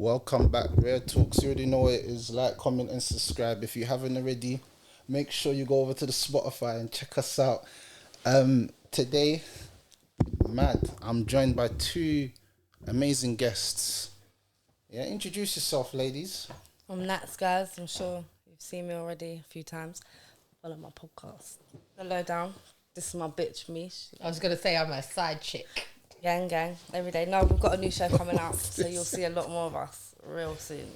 Welcome back, Rare Talks. You already know what it is. Like, comment, and subscribe. If you haven't already, make sure you go over to the Spotify and check us out. Today, I'm joined by two amazing guests. Yeah, introduce yourself, ladies. I'm Nats, guys. I'm sure you've seen me already a few times. Follow my podcast. Hello, down. This is my bitch, Mish. I was going to say I'm a side chick. Gang, every day. No, we've got a new show coming out, so you'll see a lot more of us real soon.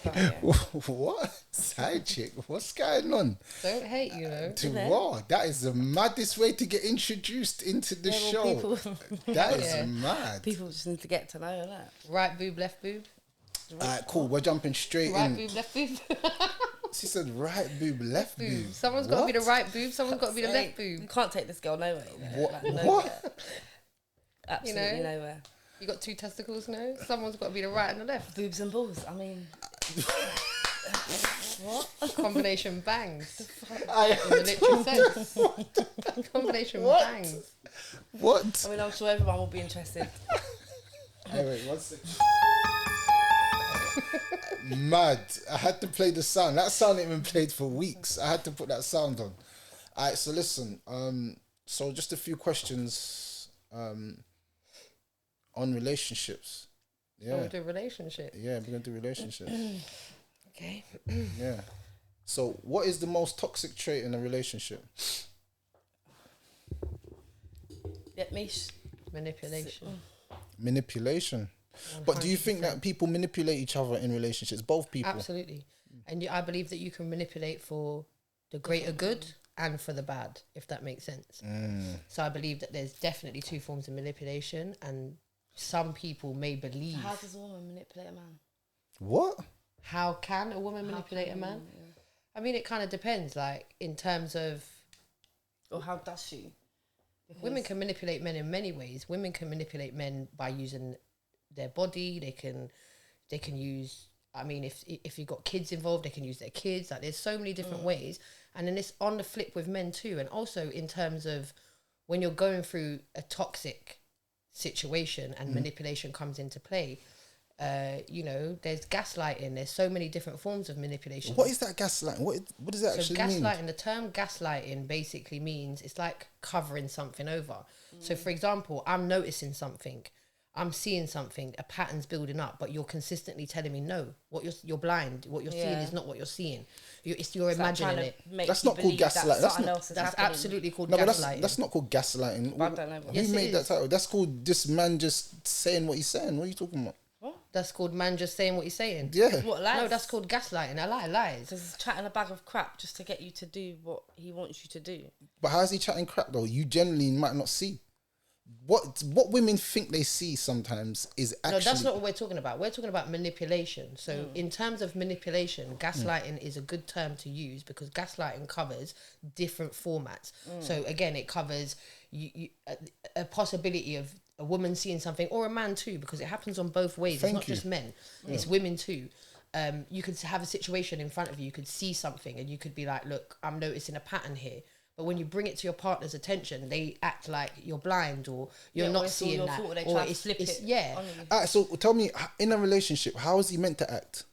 But, yeah. What? Side chick? What's going on? Don't hate, you know. To what? That is the maddest way to get introduced into the show. That is mad. People just need to get to know that. Right boob, left boob. Alright, cool. We're jumping straight Right in. boob, left boob. She said right boob, left boob. Someone's got to be the right boob. Someone's got to be the left You boob. can't take this girl nowhere. What? Like, nowhere. What? Absolutely nowhere. You got two testicles, no? Someone's got to be the right and the left. Boobs and balls. I mean, what? Combination bangs. In the I literal sense. Combination bangs. What? I mean, I'm sure everyone will be interested. Hey, wait, one second. Mad. I had to play the sound. That sound ain't been played for weeks. I had to put that sound on. Alright, so listen. So just a few questions on relationships. Yeah. Oh, the relationship. Yeah, we're gonna do relationships. Okay. Yeah. So what is the most toxic trait in a relationship? Yeah, Mish. Manipulation. Manipulation. But do you think that people manipulate each other in relationships? Both people? Absolutely. And I believe that you can manipulate for the greater good and for the bad, if that makes sense. So I believe that there's definitely two forms of manipulation, and some people may believe. How does a woman manipulate a man? What? How can a woman manipulate a man? I mean, it kind of depends, like, in terms of... Or how does she? Because women can manipulate men in many ways. Women can manipulate men by using their body. They can use... I mean, if you've got kids involved, they can use their kids. Like, there's so many different ways. And then it's on the flip with men too. And also in terms of when you're going through a toxic situation and manipulation comes into play, you know, there's gaslighting. There's so many different forms of manipulation. What is that gaslighting? What does that actually mean? So gaslighting, the term gaslighting basically means it's like covering something over. So for example, I'm noticing something. I'm seeing something, a pattern's building up, but you're consistently telling me no. What you're blind. What you're seeing is not what you're seeing. You're imagining it. That's not called gaslighting. That's absolutely called No, but gaslighting. that's not called gaslighting. I don't know. Who made that title? That's called this man just saying what he's saying. What are you talking about? That's called man just saying what he's saying. Yeah. What, lies? No, that's called gaslighting. A lie, lies. Just chatting a bag of crap just to get you to do what he wants you to do. But how's he chatting crap though? You generally might not see. What women think they see sometimes is actually... No, that's not what we're talking about. We're talking about manipulation. So in terms of manipulation, gaslighting is a good term to use because gaslighting covers different formats. So again, it covers a possibility of a woman seeing something, or a man too, because it happens on both ways. It's not just men, it's women too. You could have a situation in front of you, you could see something and you could be like, look, I'm noticing a pattern here. But when you bring it to your partner's attention, they act like you're blind or you're not seeing that. Or it's yeah. Alright, so tell me, in a relationship, how is he meant to act?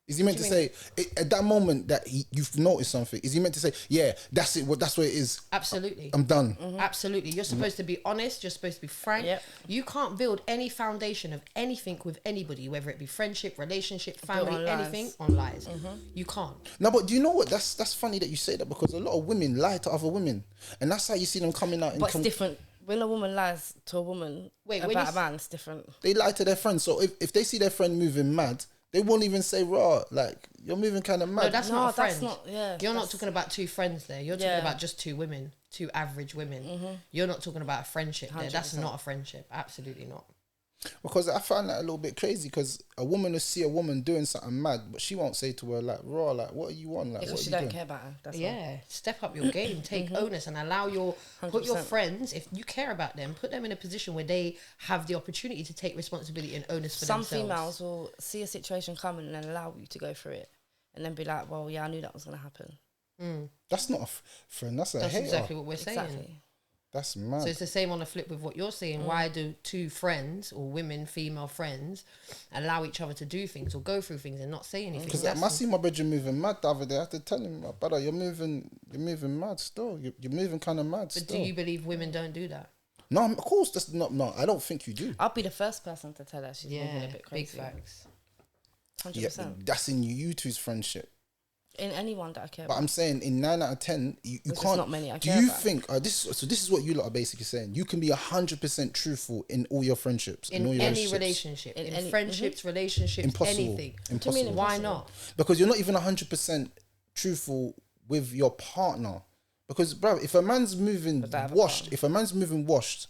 Is he meant to say, at that moment that you've noticed something, is he meant to say, yeah, that's it, that's what it is? Absolutely. I'm done. Absolutely. You're supposed to be honest. You're supposed to be frank. Yep. You can't build any foundation of anything with anybody, whether it be friendship, relationship, family, anything, on lies. You can't. No, but do you know what? That's funny that you say that because a lot of women lie to other women. And that's how you see them coming out. But it's different. When a woman lies to a woman about a man, it's different. They lie to their friends. So if they see their friend moving mad, they won't even say, raw, like, you're moving kind of mad. No, that's not a friend. That's not, You're not talking about two friends there. You're talking about just two women, two average women. You're not talking about a friendship there. That's not a friendship. Absolutely not. Because I find that a little bit crazy because a woman will see a woman doing something mad, but she won't say to her, like, raw, like, what are you on? Like, Because what she are you don't doing? care about her. That's Yeah, step up your game, take onus and allow put your 100%. friends, if you care about them, put them in a position where they have the opportunity to take responsibility and onus for themselves. Some females will see a situation coming and then allow you to go through it and then be like, well, yeah, I knew that was going to happen. That's not a friend, that's a hater. Exactly what we're saying. Exactly. That's mad. So it's the same on the flip with what you're saying. Why do two friends or women, female friends, allow each other to do things or go through things and not say anything? Because I see my bedroom moving mad the other day. I had to tell him, brother, you're moving mad still. You're moving kind of mad But still. do you believe women don't do that? No, of course, that's not. No, I don't think you do. I'll be the first person to tell her she's moving a bit crazy. Big facts. 100%. Yeah, that's in you two's friendship. In anyone that I care But about. I'm saying in 9 out of 10, you There's can't. not many I do care you about. think this is what you lot are basically saying? You can be 100% truthful in all your friendships, In all your any relationships. relationship, In in any- friendships, relationships, Impossible. anything. Impossible. Why not? Because you're not even 100% truthful with your partner. Because, bro, if a man's moving But I have a washed, partner. if a man's moving washed,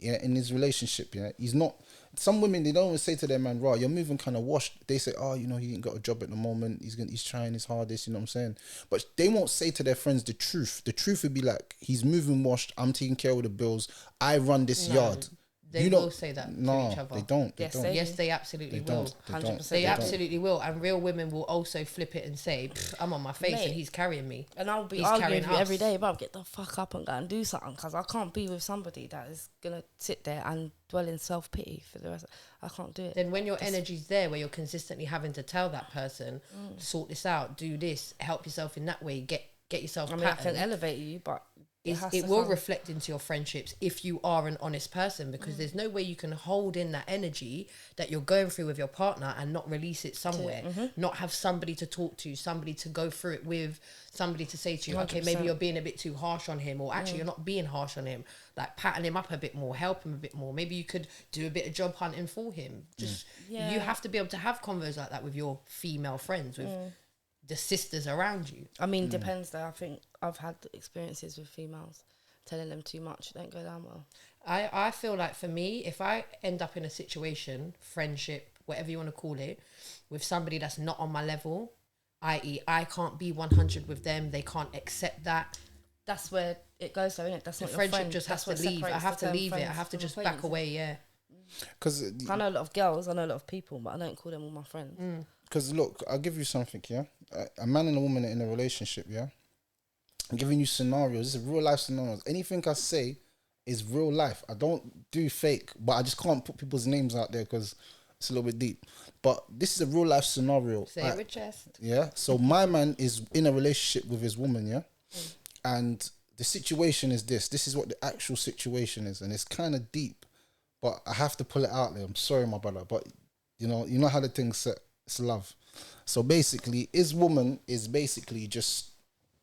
yeah, in his relationship, yeah, he's not. Some women, they don't always say to their man, "Right, you're moving kind of washed." They say, "Oh, you know, he ain't got a job at the moment. He's trying his hardest." You know what I'm saying? But they won't say to their friends the truth. The truth would be like, "He's moving washed. I'm taking care of the bills. I run this yard." They You will don't- say that no, to each other. they don't. They Yes, don't. they- Yes, they absolutely They will. don't. They 100%. They They don't. absolutely will. And real women will also flip it and say, "Pff, I'm on my face Mate. and he's carrying me." And I'll be He's arguing carrying with you every us. day, but get the fuck up and go and do something, because I can't be with somebody that is gonna sit there and dwell in self-pity for the rest. I can't do it. Then when your energy's there, where you're consistently having to tell that person, sort this out, do this, help yourself in that way, get yourself I mean, I can patterned, elevate you, but it will reflect into your friendships if you are an honest person, because there's no way you can hold in that energy that you're going through with your partner and not release it somewhere, not have somebody to talk to, somebody to go through it with, somebody to say to you, okay, maybe 100%. you're being a bit too harsh on him, or actually you're not being harsh on him, like pattern him up a bit more, help him a bit more, maybe you could do a bit of job hunting for him. Just you have to be able to have convos like that with your female friends, with the sisters around you. I mean, depends though. I think I've had experiences with females telling them too much don't go down well. I feel like for me, if I end up in a situation, friendship, whatever you want to call it, with somebody that's not on my level, i.e. I can't be 100 with them, they can't accept that, That's where it goes though, isn't it? That's the not your friendship friend. just has That's to what leave. I separates have the to term leave it. I friends have to from just back acquaintances. away, yeah. Because I know a lot of girls, I know a lot of people, but I don't call them all my friends. look, I'll give you something, yeah. A man and a woman in a relationship, yeah. I'm giving you scenarios. This is real life scenarios. Anything I say is real life. I don't do fake, but I just can't put people's names out there because it's a little bit deep. But this is a real life scenario. Say it with chest. Yeah. So my man is in a relationship with his woman, yeah? And the situation is this. This is what the actual situation is. And it's kind of deep, but I have to pull it out there. I'm sorry, my brother. But you know how the thing's set. It's love. So basically, his woman is basically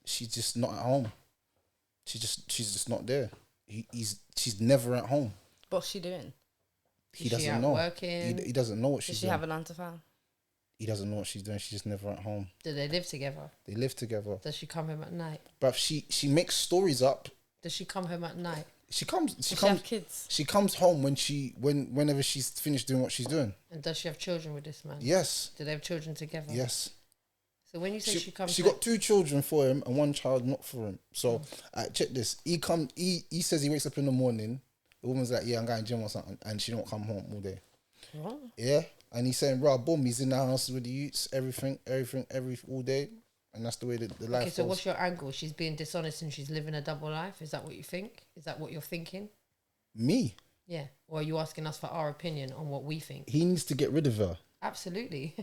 she's just not at home. She's just not there. She's never at home. What's she doing? He Is she doesn't out know. working? He doesn't know what Does she's she doing. have a 9 to 5? He doesn't know what she's doing. She's just never at home. Do they live together? They live together. Does she come home at night? But she makes stories up. Does she come home at night? She comes Does she have kids? she comes home whenever she's finished doing what she's doing. And does she have children with this man? Yes. Do they have children together? Yes. So when you say she comes She home, got 2 children for him and 1 child not for him. So check this. He says he wakes up in the morning. The woman's like, yeah, I'm going to gym or something, and she don't come home all day. what? Yeah, and he's saying, "Bro, boom, he's in the house with the youths, everything, all day," and that's the way the life Okay, so goes. what's your angle? She's being dishonest and she's living a double life. Is that what you think? Is that what you're thinking? Me, Yeah. Or are you asking us for our opinion on what we think? he needs to get rid of her. Absolutely.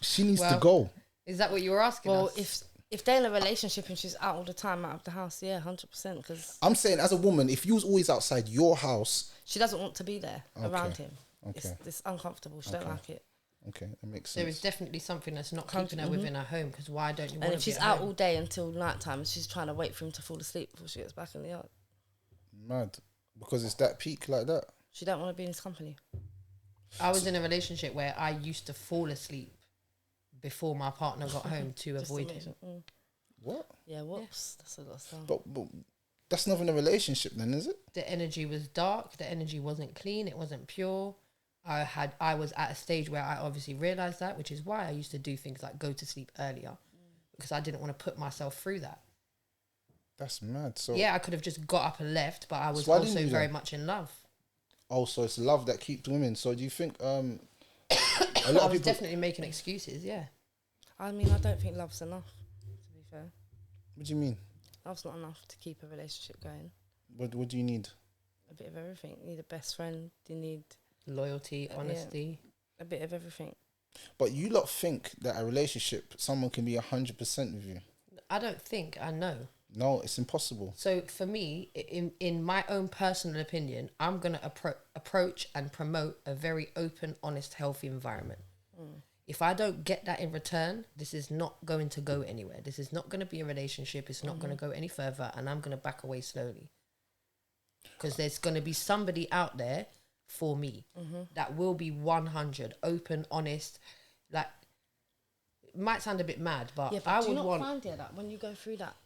She needs to Well, go. Is that what you were asking Well, us? if they're in a relationship and she's out all the time out of the house, yeah, 100%, because I'm saying, as a woman, if you was always outside your house, she doesn't want to be there around him. Okay. It's uncomfortable. She don't like it. okay, that makes There sense. is definitely something that's not keeping her within her home, because why don't you want And to if she's be at out home? all day until night time, she's trying to wait for him to fall asleep before she gets back in the yard. Mad, because it's that peak like that. She don't want to be in his company. I was in a relationship where I used to fall asleep before my partner got home to Just to avoid make him. sure- What? Yeah, whoops. That's a lot of stuff. But that's not in a relationship, then, is it? The energy was dark. The energy wasn't clean. It wasn't pure. I was at a stage where I obviously realized that, which is why I used to do things like go to sleep earlier, because I didn't want to put myself through that. That's mad. So Yeah, I could have just got up and left, but I was So why didn't also you very then? much in love. also it's love that keeps women. So do you think a lot I of was people? definitely making excuses. Yeah, I mean, I don't think love's enough, to be fair. What do you mean? Love's not enough to keep a relationship going. What do you need? A bit of everything. You need a best friend. You need Loyalty, honesty. a bit of everything. But you lot think that a relationship, someone can be 100% with you. I don't think, I know. No, it's impossible. So for me, in my own personal opinion, I'm going to approach and promote a very open, honest, healthy environment. If I don't get that in return, this is not going to go anywhere. This is not going to be a relationship. It's not going to go any further, and I'm going to back away slowly. Because there's going to be somebody out there for me that will be 100, open, honest. Like, it might sound a bit mad, but Yeah, but I do you would not want... find it that when you go through that,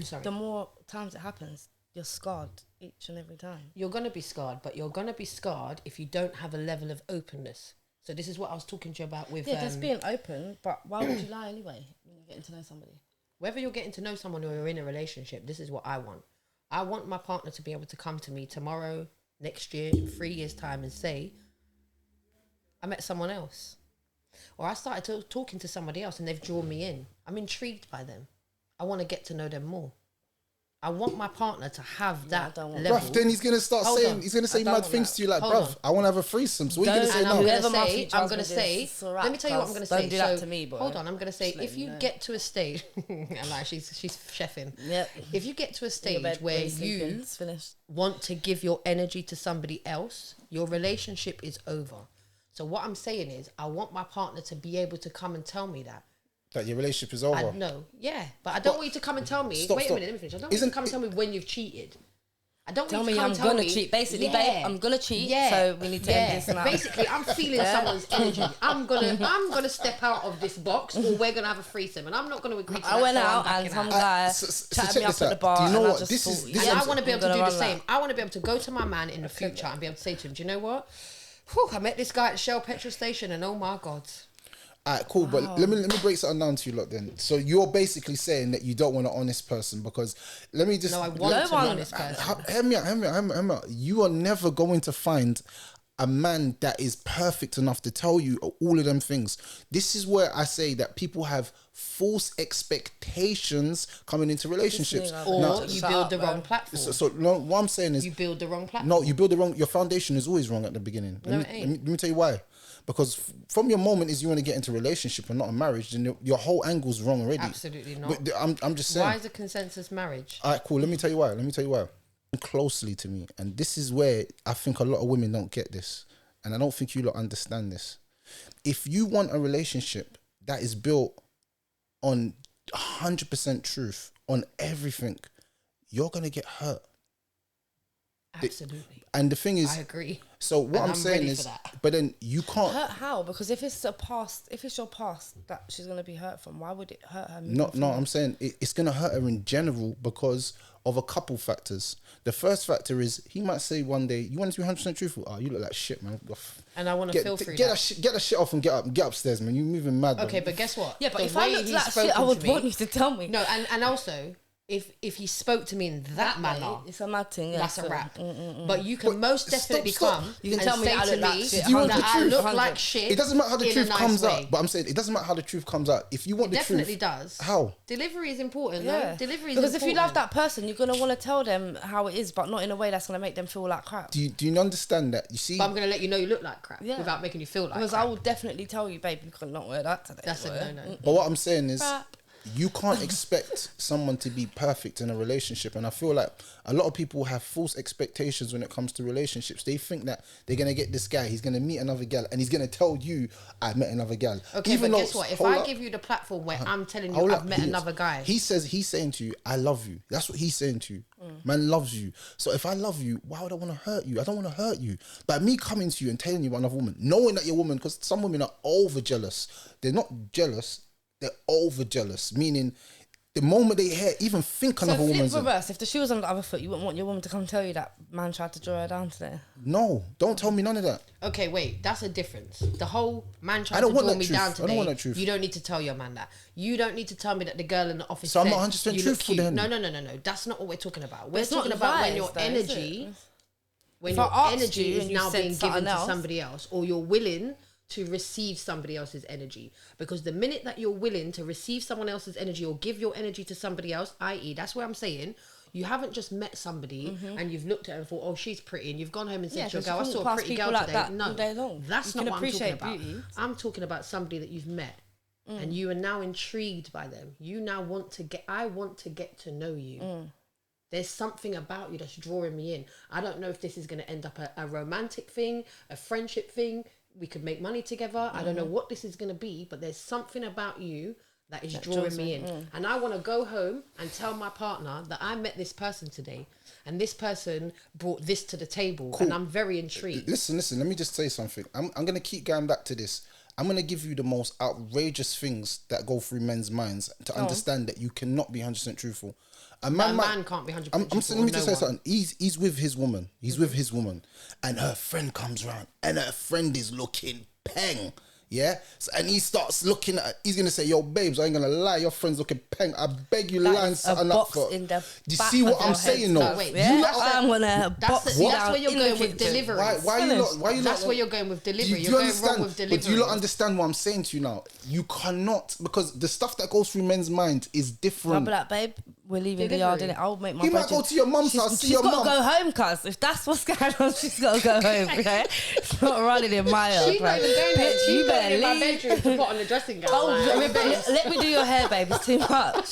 Sorry. the more times it happens, you're scarred each and every time. You're going to be scarred, but you're going to be scarred if you don't have a level of openness. So this is what I was talking to you about with... Yeah, just being open, but why would you lie anyway when you're getting to know somebody? Whether you're getting to know someone or you're in a relationship, this is what I want. I want my partner to be able to come to me tomorrow, next year, in 3 years' time and say, I met someone else. Or I started talking to somebody else and they've drawn me in. I'm intrigued by them. I want to get to know them more. I want my partner to have that level. Bruv, then he's going to start Hold saying, on. he's going to say I don't mad want things that. to you like, Hold bruv, on. I want to have a threesome. So what are you going to say And now? I'm Whoever my going to future say, husband is, it's all right, let me tell you what I'm cuz going to say. don't do that to me, boy. Hold on, I'm going to say, Just let if you me know. get to a stage, and like she's chefing. Yep. If you get to a In your stage bed, where when sleeping, you it's finished. want to give your energy to somebody else, your relationship is over. So what I'm saying is, I want my partner to be able to come and tell me that. That your relationship is over. But I don't want you to come and tell me. Stop, wait stop. a minute, let me finish. I don't want you to come and tell me when you've cheated. I don't Tell want you me to come I'm and tell gonna me. cheat. Basically, babe, I'm gonna cheat. So we need to end this now. Basically, I'm feeling someone's energy. I'm gonna step out of this box, or we're gonna have a threesome, and I'm not gonna agree to that. I went so I'm out backing and some out. guy so chatted check me up this at the out. bar. Do you know and I what? just This thought, is- Yeah, I want to be able to I'm do gonna the run same. that. I want to be able to go to my man in the future and be able to say to him, do you know what? Whew, I met this guy at Shell petrol station, and oh my god. Alright, cool. But let me break something down to you lot then. So you're basically saying that you don't want an honest person because let me just... No, I want No an one- honest person. Hear me out. You are never going to find a man that is perfect enough to tell you all of them things. This is where I say that people have false expectations coming into relationships. nigga, Or Now, you Shut build up, the wrong man. platform. so no, what I'm saying is... You build the wrong platform. No, you build the wrong... Your foundation is always wrong at the beginning. No, it ain't. Let me tell you why. Because from your moment is you want to get into a relationship and not a marriage, then your whole angle's wrong already. Absolutely not. But I'm just saying. Why is a consensus marriage? All right, cool. Let me tell you why. Closely to me, and this is where I think a lot of women don't get this, and I don't think you lot understand this. If you want a relationship that is built on 100% truth on everything, you're gonna get hurt. Absolutely. And the thing is, I agree. so what And I'm I'm saying ready is, for that. but then you can't. Hurt how? Because if it's a past, if it's your past that she's gonna be hurt from, why would it hurt her? moving No, forward? I'm saying it's gonna hurt her in general because of a couple factors. The first factor is he might say one day, "You want to be 100% truthful? Oh, you look like shit, man." And I want to feel through get that. get that shit off and get upstairs, man. You're moving mad. Okay, man. but guess what? Yeah, but The if I way looked he's like shit, I spoken would to me- want you to tell me. No, and also, if he spoke to me in that manner, It's a mad thing. Yeah, that's a so- wrap. But you can But most stop, definitely stop. come You can and tell me say that I to look like me shit. Do you want the that I truth? look like shit. It doesn't matter how the in a truth nice comes way. out, but I'm saying it doesn't matter how the truth comes out. If you want It the truth, definitely does. How? Delivery is important. Yeah, No? Delivery is because if you love important. that person, you're gonna want to tell them how it is, but not in a way that's gonna make them feel like crap. Do you understand that? You see, But I'm going to let you know you look like crap Yeah. without making you feel like Because crap. I will definitely tell you, babe, you cannot wear that today. That's boy. a no-no. but what I'm saying is, Crap. you can't expect someone to be perfect in a relationship, and I feel like a lot of people have false expectations when it comes to relationships. They think that they're gonna get this guy, he's gonna meet another girl, and he's gonna tell you, "I met another girl." Okay, Even but though- guess what? If hold I up. give you the platform where I'm telling you Hold I've up, met another guy, He's saying to you, "I love you." That's what he's saying to you. Man loves you. So if I love you, why would I want to hurt you? I don't want to hurt you. But me coming to you and telling you about another woman, knowing that you're a woman, because some women are over jealous. They're not jealous. They're over jealous. Meaning, the moment they hear, even think So another flip woman's in. reverse. If the shoe was on the other foot, you wouldn't want your woman to come tell you that man tried to draw her down today. No, don't tell me none of that. okay, wait, that's a difference. The whole man tried I don't to want draw that me truth. down I don't today. want that truth. You don't need to tell your man that. You don't need to tell me that the girl in the office. So I'm said, not 100% "You look truthful cute." then. No. That's not what we're talking about. We're it's not talking about when lies your though, is it? energy, when If your I asked energy you is and you now said being given something to else- somebody else, or you're willing to receive somebody else's energy. Because the minute that you're willing to receive someone else's energy or give your energy to somebody else, i.e., that's where I'm saying You haven't just met somebody and you've looked at her and thought, oh, she's pretty, and you've gone home and said to your 'cause girl, I you saw walk a past pretty people girl like today. that all No, day long. that's You not can what I'm talking appreciate about. beauty. I'm talking about somebody that you've met and you are now intrigued by them. You now I want to get to know you. There's something about you that's drawing me in. I don't know if this is going to end up a romantic thing, a friendship thing. We could make money together. I don't know what this is going to be, but there's something about you that is drawing me in. And I want to go home and tell my partner that I met this person today and this person brought this to the table and I'm very intrigued. Listen, let me just say something. I'm going to keep going back to this. I'm going to give you the most outrageous things that go through men's minds to understand that you cannot be 100% truthful. A man can't be 100% I'm saying, let me just say one. something. He's with his woman. He's with his woman. And her friend comes round and her friend is looking peng. Yeah? So, and he starts looking at, he's going to say, yo, babes, I ain't going to lie, your friend's looking peng. I beg you, line something up for. In the Do you back see what of I'm your saying, head. though? No, wait. Yeah, You lot are- I'm gonna box That's you where down you're in going the with kitchen. delivery. Why you not? That's where you're going with delivery. Do You're you going understand? wrong with But do you delivery. not understand what I'm saying to you now? You cannot, because the stuff that goes through men's minds is I'll different. be like, babe, we're leaving the Delivery. yard, innit? I'll make my He might brethren- go to your mum's house, see She's your got mum. to go home, cuz. If that's what's going on, she's got to go home, okay? It's not running in my yard, She's not man. even going there. Bitch, She's you going better in my leave. bedroom to put on the dressing gown. Oh, like, let me do your hair, babe. It's too much.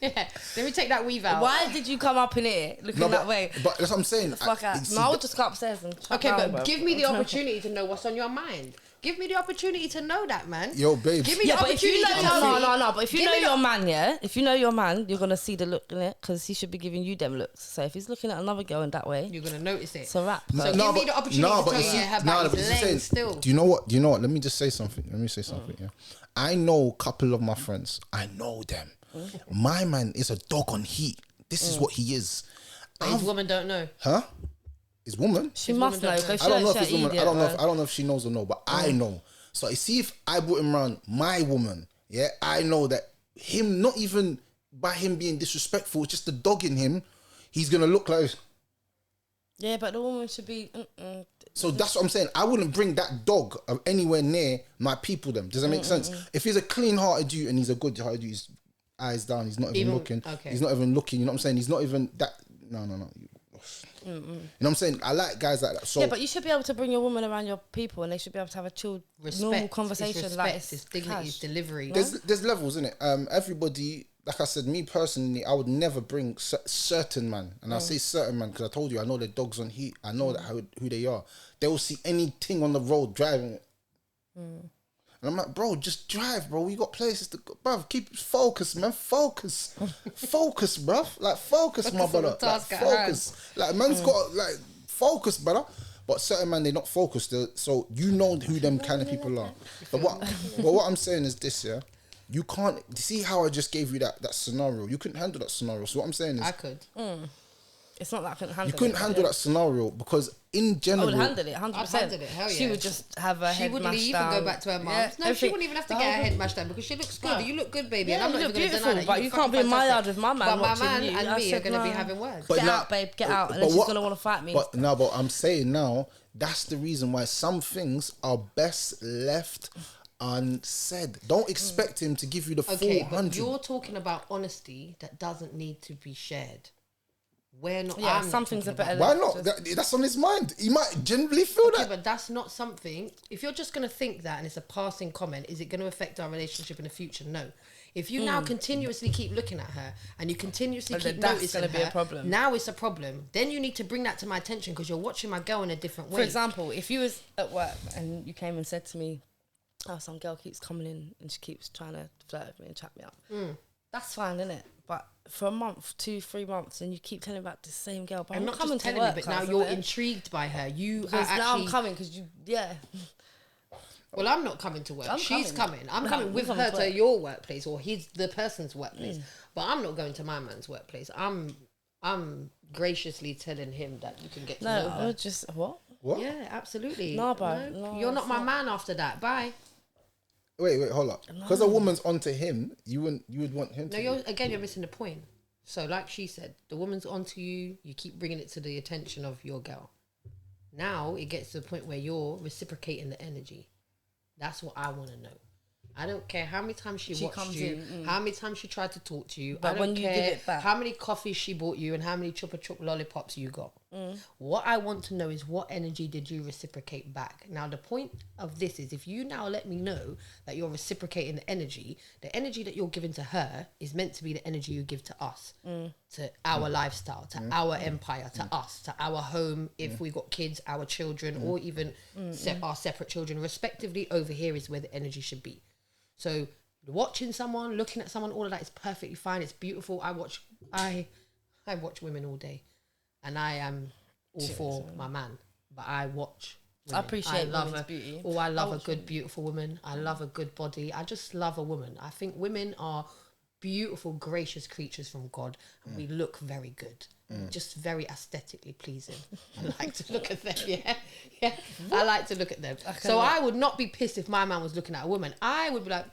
yeah. Let me take that weave out. Why did you come up in here looking that way? But that's what I'm saying. Fuck out. see, No, I'll just go upstairs and shut Okay, down, but bro. give me the opportunity to know what's on your mind. Give me the opportunity to know that, man. Yo, babes. Give me Yeah, the but if you opportunity know, to no, see- no, no. But if you Give know me the- your man, yeah, if you know your man, you're gonna see the look in it because he should be giving you them looks. So if he's looking at another girl in that way, You're going to notice it. it's a wrap. So bro. give me the opportunity to tell you her back but is you see, laying still. Do you know what? Let me just say something. Yeah. I know a couple of my friends. I know them. My man is a dog on heat. This is what he is. But his woman don't know. Huh? His woman? She must know. woman Because I don't know if his she's woman. I don't know if she knows or no. But I know. So you see, if I brought him around my woman, yeah, I know that him, not even by him being disrespectful, just the dog in him, he's gonna look like this. Yeah, but the woman should be. So that's what I'm saying. I wouldn't bring that dog anywhere near my people. Them. Does that make sense? If he's a clean-hearted dude and he's a good-hearted dude, he's eyes down. He's not even looking. okay. He's not even looking. You know what I'm saying? He's not even that. No. You know what I'm saying? I like guys like that. So Yeah, but you should be able to bring your woman around your people, and they should be able to have a chilled, normal conversation. It's Like respect, it's dignity, it's delivery. there's levels in it. Everybody, like I said, me personally, I would never bring certain man, and I say certain man because I told you I know they're dogs on heat. I know that who they are. They will see anything on the road driving it. And I'm like, bro, just drive, bro. We got places to go. Bruv, keep focus, man. Focus. Focus, bruv. Like, focus, my Focus on brother. the Like, task at focus. Like, man's got, like, focus, brother. But certain man, they're not focused. So you know who them kind of people are. But what I'm saying is this, yeah? You can't, see how I just gave you that scenario? You couldn't handle that scenario. So what I'm saying is, I could. it's not that I couldn't handle you couldn't it, handle that scenario because in I general... would handle it, 100%. I'd handle it, hell She yeah. would just have her She head would mashed leave down. and go back to her mum's. Yeah, No, she everything. wouldn't even have to get her head mashed down because she looks good. No. You look good, baby. Yeah, and I'm you not look even going to beautiful, deny that. but you can't be in my yard with my man But my watching man you. and I me are said, going to be no. having words. But Get now- out, babe, get out. And but then she's what- going to want to fight me. But I'm saying now, that's the reason why some things are best left unsaid. Don't expect him to give you the Okay, full but 100. you're talking about honesty that doesn't need to be shared. We're not. Yeah, I'm some not things talking are better about- Why not? That's on his mind. He might genuinely feel Okay, that. but that's not something. If you're just going to think that and it's a passing comment, is it going to affect our relationship in the future? No. If you now continuously keep looking at her and you continuously But then keep that's noticing gonna be a her, problem. now it's a problem. Then you need to bring that to my attention because you're watching my girl in a different way. For example, if you was at work and you came and said to me, oh, some girl keeps coming in and she keeps trying to flirt with me and chat me up. That's fine, isn't it? But for a month, 2-3 months, and you keep telling me about the same girl, but I'm I'm not coming just to telling work, you, but now cuz, you're innit? intrigued by her. You are Because now actually. I'm coming because you, yeah. Well, I'm not coming to work. I'm She's coming. coming. I'm No, coming you're with coming her to to work. your workplace or the person's workplace. But I'm not going to my man's workplace. I'm graciously telling him that you can get to know No, I her. would just, what? What? Yeah, absolutely. No, bro. No, you're not it's my not. man after that. Bye. Wait, hold up. Because a woman's onto him, you would want him to. No, you're missing the point. So, like she said, the woman's onto you. You keep bringing it to the attention of your girl. Now it gets to the point where you're reciprocating the energy. That's what I want to know. I don't care how many times she watched comes you, in, how many times she tried to talk to you. But I don't when you give care it back- how many coffees she bought you and how many chupa chup lollipops you got. What I want to know is what energy did you reciprocate back? Now, the point of this is if you now let me know that you're reciprocating the energy that you're giving to her is meant to be the energy you give to us, to our lifestyle, to our empire, to us, to our home, if we got kids, our children, or even our separate children, respectively. Over here is where the energy should be. So watching someone, looking at someone, all of that is perfectly fine. It's beautiful. I watch women all day, and I am all for my man. But I watch women. I appreciate love women's a, beauty. Oh, I love a good, beautiful woman. I love a good body. I just love a woman. I think women are beautiful, gracious creatures from God, and we look very good. Just very aesthetically pleasing. I like to look at them. Yeah. I like to look at them. So I would not be pissed if my man was looking at a woman. I would be like,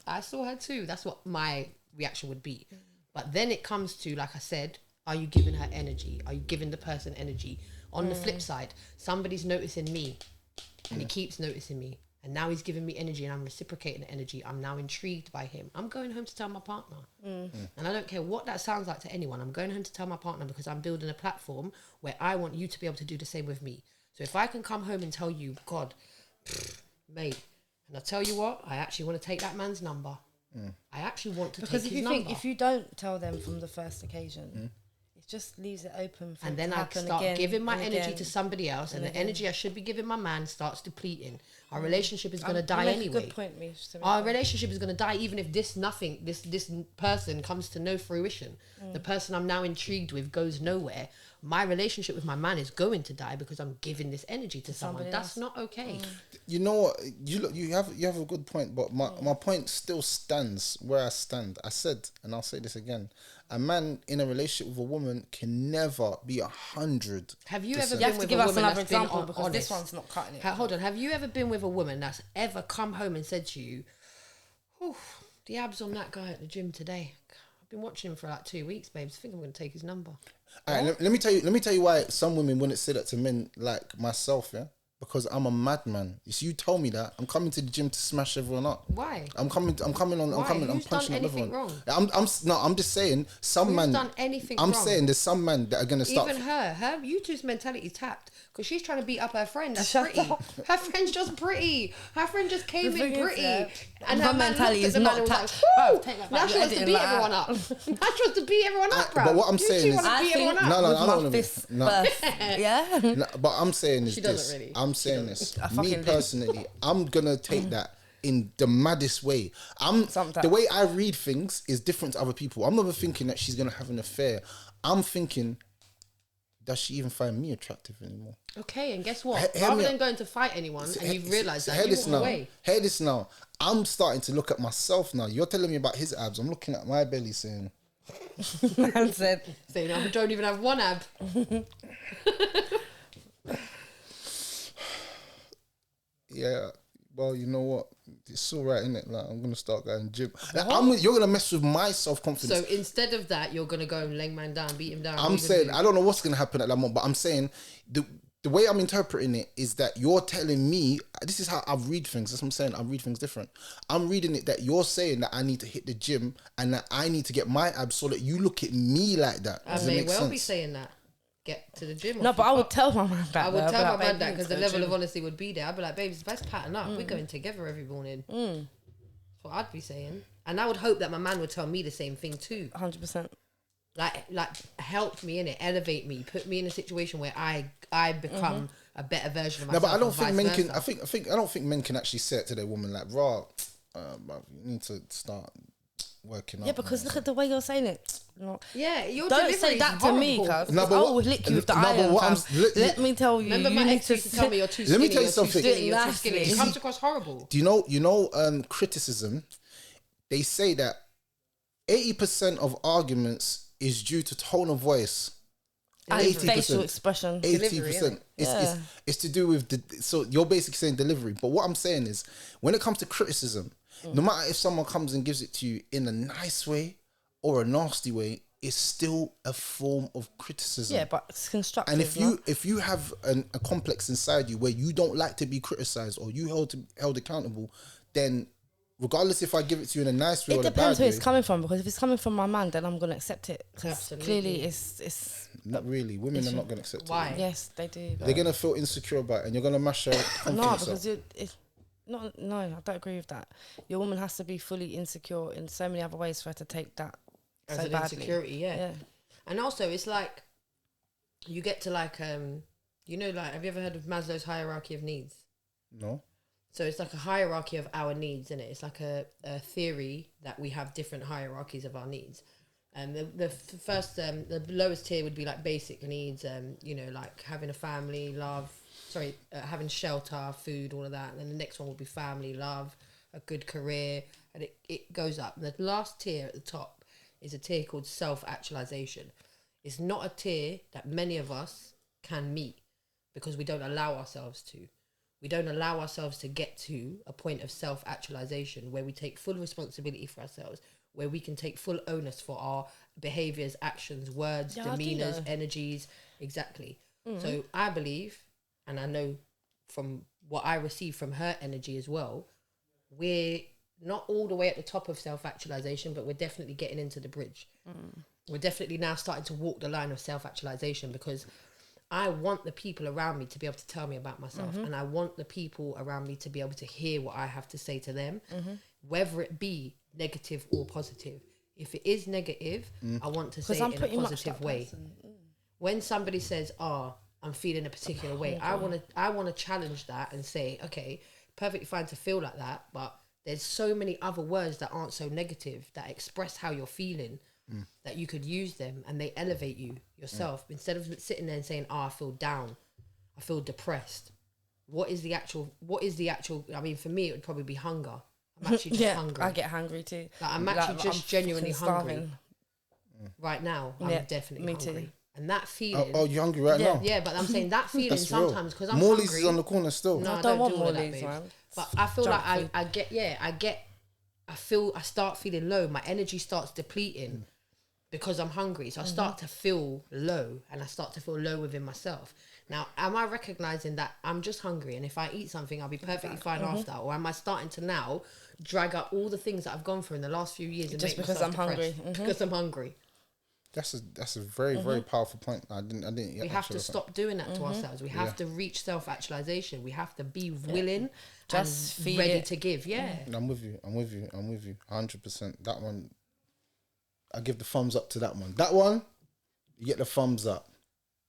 I saw her too. That's what my reaction would be. But then it comes to, like I said, are you giving her energy? Are you giving the person energy? On the flip side, somebody's noticing me, and he keeps noticing me, and now he's giving me energy, and I'm reciprocating the energy. I'm now intrigued by him. I'm going home to tell my partner. And I don't care what that sounds like to anyone. I'm going home to tell my partner because I'm building a platform where I want you to be able to do the same with me. So if I can come home and tell you, God, mate, and I tell you what, I actually want to take that man's number. I actually want to take his number. If you don't tell them from the first occasion, it just leaves it open for And it then to I happen start again giving my and energy again. to somebody else, and the energy I should be giving my man starts depleting. Our relationship is going to You die make a anyway. good point, Mish, to be Our fair. relationship is going to die even if this person comes to no fruition. The person I'm now intrigued with goes nowhere. My relationship with my man is going to die because I'm giving this energy to someone. somebody That's else. not okay. You know what? You have a good point, but my point still stands where I stand. I said, and I'll say this again: a man in a relationship with a woman can never be 100. Have you ever You been have to with give a us woman another that's been example because this honest? one's not cutting it. Hold on. Have you ever been with a woman that's ever come home and said to you, "Oh, the abs on that guy at the gym today. I've been watching him for like 2 weeks, babes. I think I'm going to take his number." All right, let me tell you why some women wouldn't say that to men like myself, yeah? Because I'm a madman. You see, you told me that I'm coming to the gym to smash everyone up. Why? I'm coming on. Why? I'm Who's done punching up anything everyone. wrong? I'm just saying some Who's man. done anything I'm wrong? saying there's some men that are gonna start. Even her you two's mentality tapped because she's trying to beat up her friend. That's Shut pretty. up. Her friend's just pretty. Her friend just came The in thing is, pretty, yeah, and her her man mentality looked at is the man not and was like, tapped. "Woo!" Bruv, take that Now back. she You're wants to editing beat like everyone that. up. Now she wants to beat everyone up, bro. but what I'm saying is- want to I beat think everyone up. No, with I don't my wanna be- fist no. first, yeah. No, but I'm saying is She this. doesn't really. I'm saying this. I Me fucking do. personally, I'm gonna take that in the maddest way. Sometimes. The way I read things is different to other people. I'm never thinking that she's gonna have an affair. I'm thinking, does she even find me attractive anymore? Okay, and guess what? Hear Rather me than out. going to fight anyone, and you've realised that, Hear you this walk now. away. Hear this now. I'm starting to look at myself now. You're telling me about his abs. I'm looking at my belly saying, Man said, So you know, I don't even have one ab. yeah, well, you know what? It's all right, innit? Like, I'm gonna start going gym. You're gonna mess with my self-confidence. So instead of that, you're gonna go and lay man down, beat him down. I'm saying, I don't know what's gonna happen at that moment, but I'm saying the way I'm interpreting it is that you're telling me, this is how I read things. That's what I'm saying. I read things different. I'm reading it that you're saying that I need to hit the gym and that I need to get my abs so that you look at me like that. I Does it may make well sense? be saying that. Get to the gym. no, off but the I would top. tell my man that. I would though. tell I'd my be man like, that "Babe, because the you level need of to honesty would be there. I'd be like, babes, let's pattern up. We're going together every morning. That's what I'd be saying. And I would hope that my man would tell me the same thing too. 100%. Like help me in it, elevate me, put me in a situation where I become a better version of No, myself. but I don't and think vice men can. versa. I don't think men can actually say it to their woman like, "Raw, bruv, you need to start working out." Yeah, because look at the way you're saying it. No. Yeah, your Don't delivery say is that to me, horrible. cuz. No, I but will what- lick you with the no, but iron, what I'm- fam. Let me tell you. Remember you my need ex used to tell me you're too Let skinny, me tell you you're something. too skinny, you're too Nicely. skinny. It comes across horrible. Do you know criticism? They say that 80% of arguments is due to tone of voice. And 80%. facial expression. 80%. Yeah. It's to do with so you're basically saying delivery. But what I'm saying is, when it comes to criticism, no matter if someone comes and gives it to you in a nice way or a nasty way, it's still a form of criticism. Yeah, but it's constructive. And if you have a complex inside you where you don't like to be criticized or you held accountable, then regardless if I give it to you in a nice way or a bad way, it depends where it's coming from. Because if it's coming from my man, then I'm gonna accept it. Because clearly, it's not really. Women are not gonna accept Why? it. Yes, they do. They're gonna feel insecure about it, and you're gonna mash their confidence because up. it's not. No, I don't agree with that. Your woman has to be fully insecure in so many other ways for her to take that as so an badly. insecurity. Yeah. And also, it's like you get to like you know, like, have you ever heard of Maslow's hierarchy of needs? No. So it's like a hierarchy of our needs, isn't it? It's like a theory that we have different hierarchies of our needs. And the first, the lowest tier would be like basic needs, you know, like having a family, having shelter, food, all of that. And then the next one would be family, love, a good career, and it goes up. And the last tier at the top is a tier called self-actualization. It's not a tier that many of us can meet because we don't allow ourselves to. We don't allow ourselves to get to a point of self-actualization where we take full responsibility for ourselves, where we can take full onus for our behaviors, actions, words, demeanors, energies. Exactly. So I believe, and I know from what I receive from her energy as well, we're not all the way at the top of self-actualization, but we're definitely getting into the bridge. We're definitely now starting to walk the line of self-actualization because I want the people around me to be able to tell me about myself, and I want the people around me to be able to hear what I have to say to them, whether it be negative or positive. If it is negative, I want to say it in a positive way. When somebody says, I'm feeling a particular way, I want to challenge that and say, okay, perfectly fine to feel like that, but there's so many other words that aren't so negative that express how you're feeling, that you could use them and they elevate you yourself instead of sitting there and saying, I feel down, I feel depressed. What is the actual, I mean, for me, it would probably be hunger. I'm actually just hungry. I get hungry too. Like, I'm actually just genuinely hungry. Right now, I'm definitely hungry. Too. And that feeling. Oh, you're hungry right now? Yeah, but I'm saying that feeling sometimes because I'm Morley's hungry. is on the corner still. No, I don't want do all Morley's, that, man. But I feel like I start feeling low. My energy starts depleting because I'm hungry. So I start to feel low and I start to feel low within myself. Now, am I recognizing that I'm just hungry and if I eat something, I'll be perfectly fine after? Or am I starting to now drag up all the things that I've gone through in the last few years and just make because myself I'm hungry? depressed? Because I'm hungry. That's a very very powerful point. I didn't. We have to stop doing that to ourselves. We have to reach self-actualization. We have to be willing, just and feel ready it. to give. Yeah. I'm with you. 100%. That one, I give the thumbs up to that one. That one, you get the thumbs up.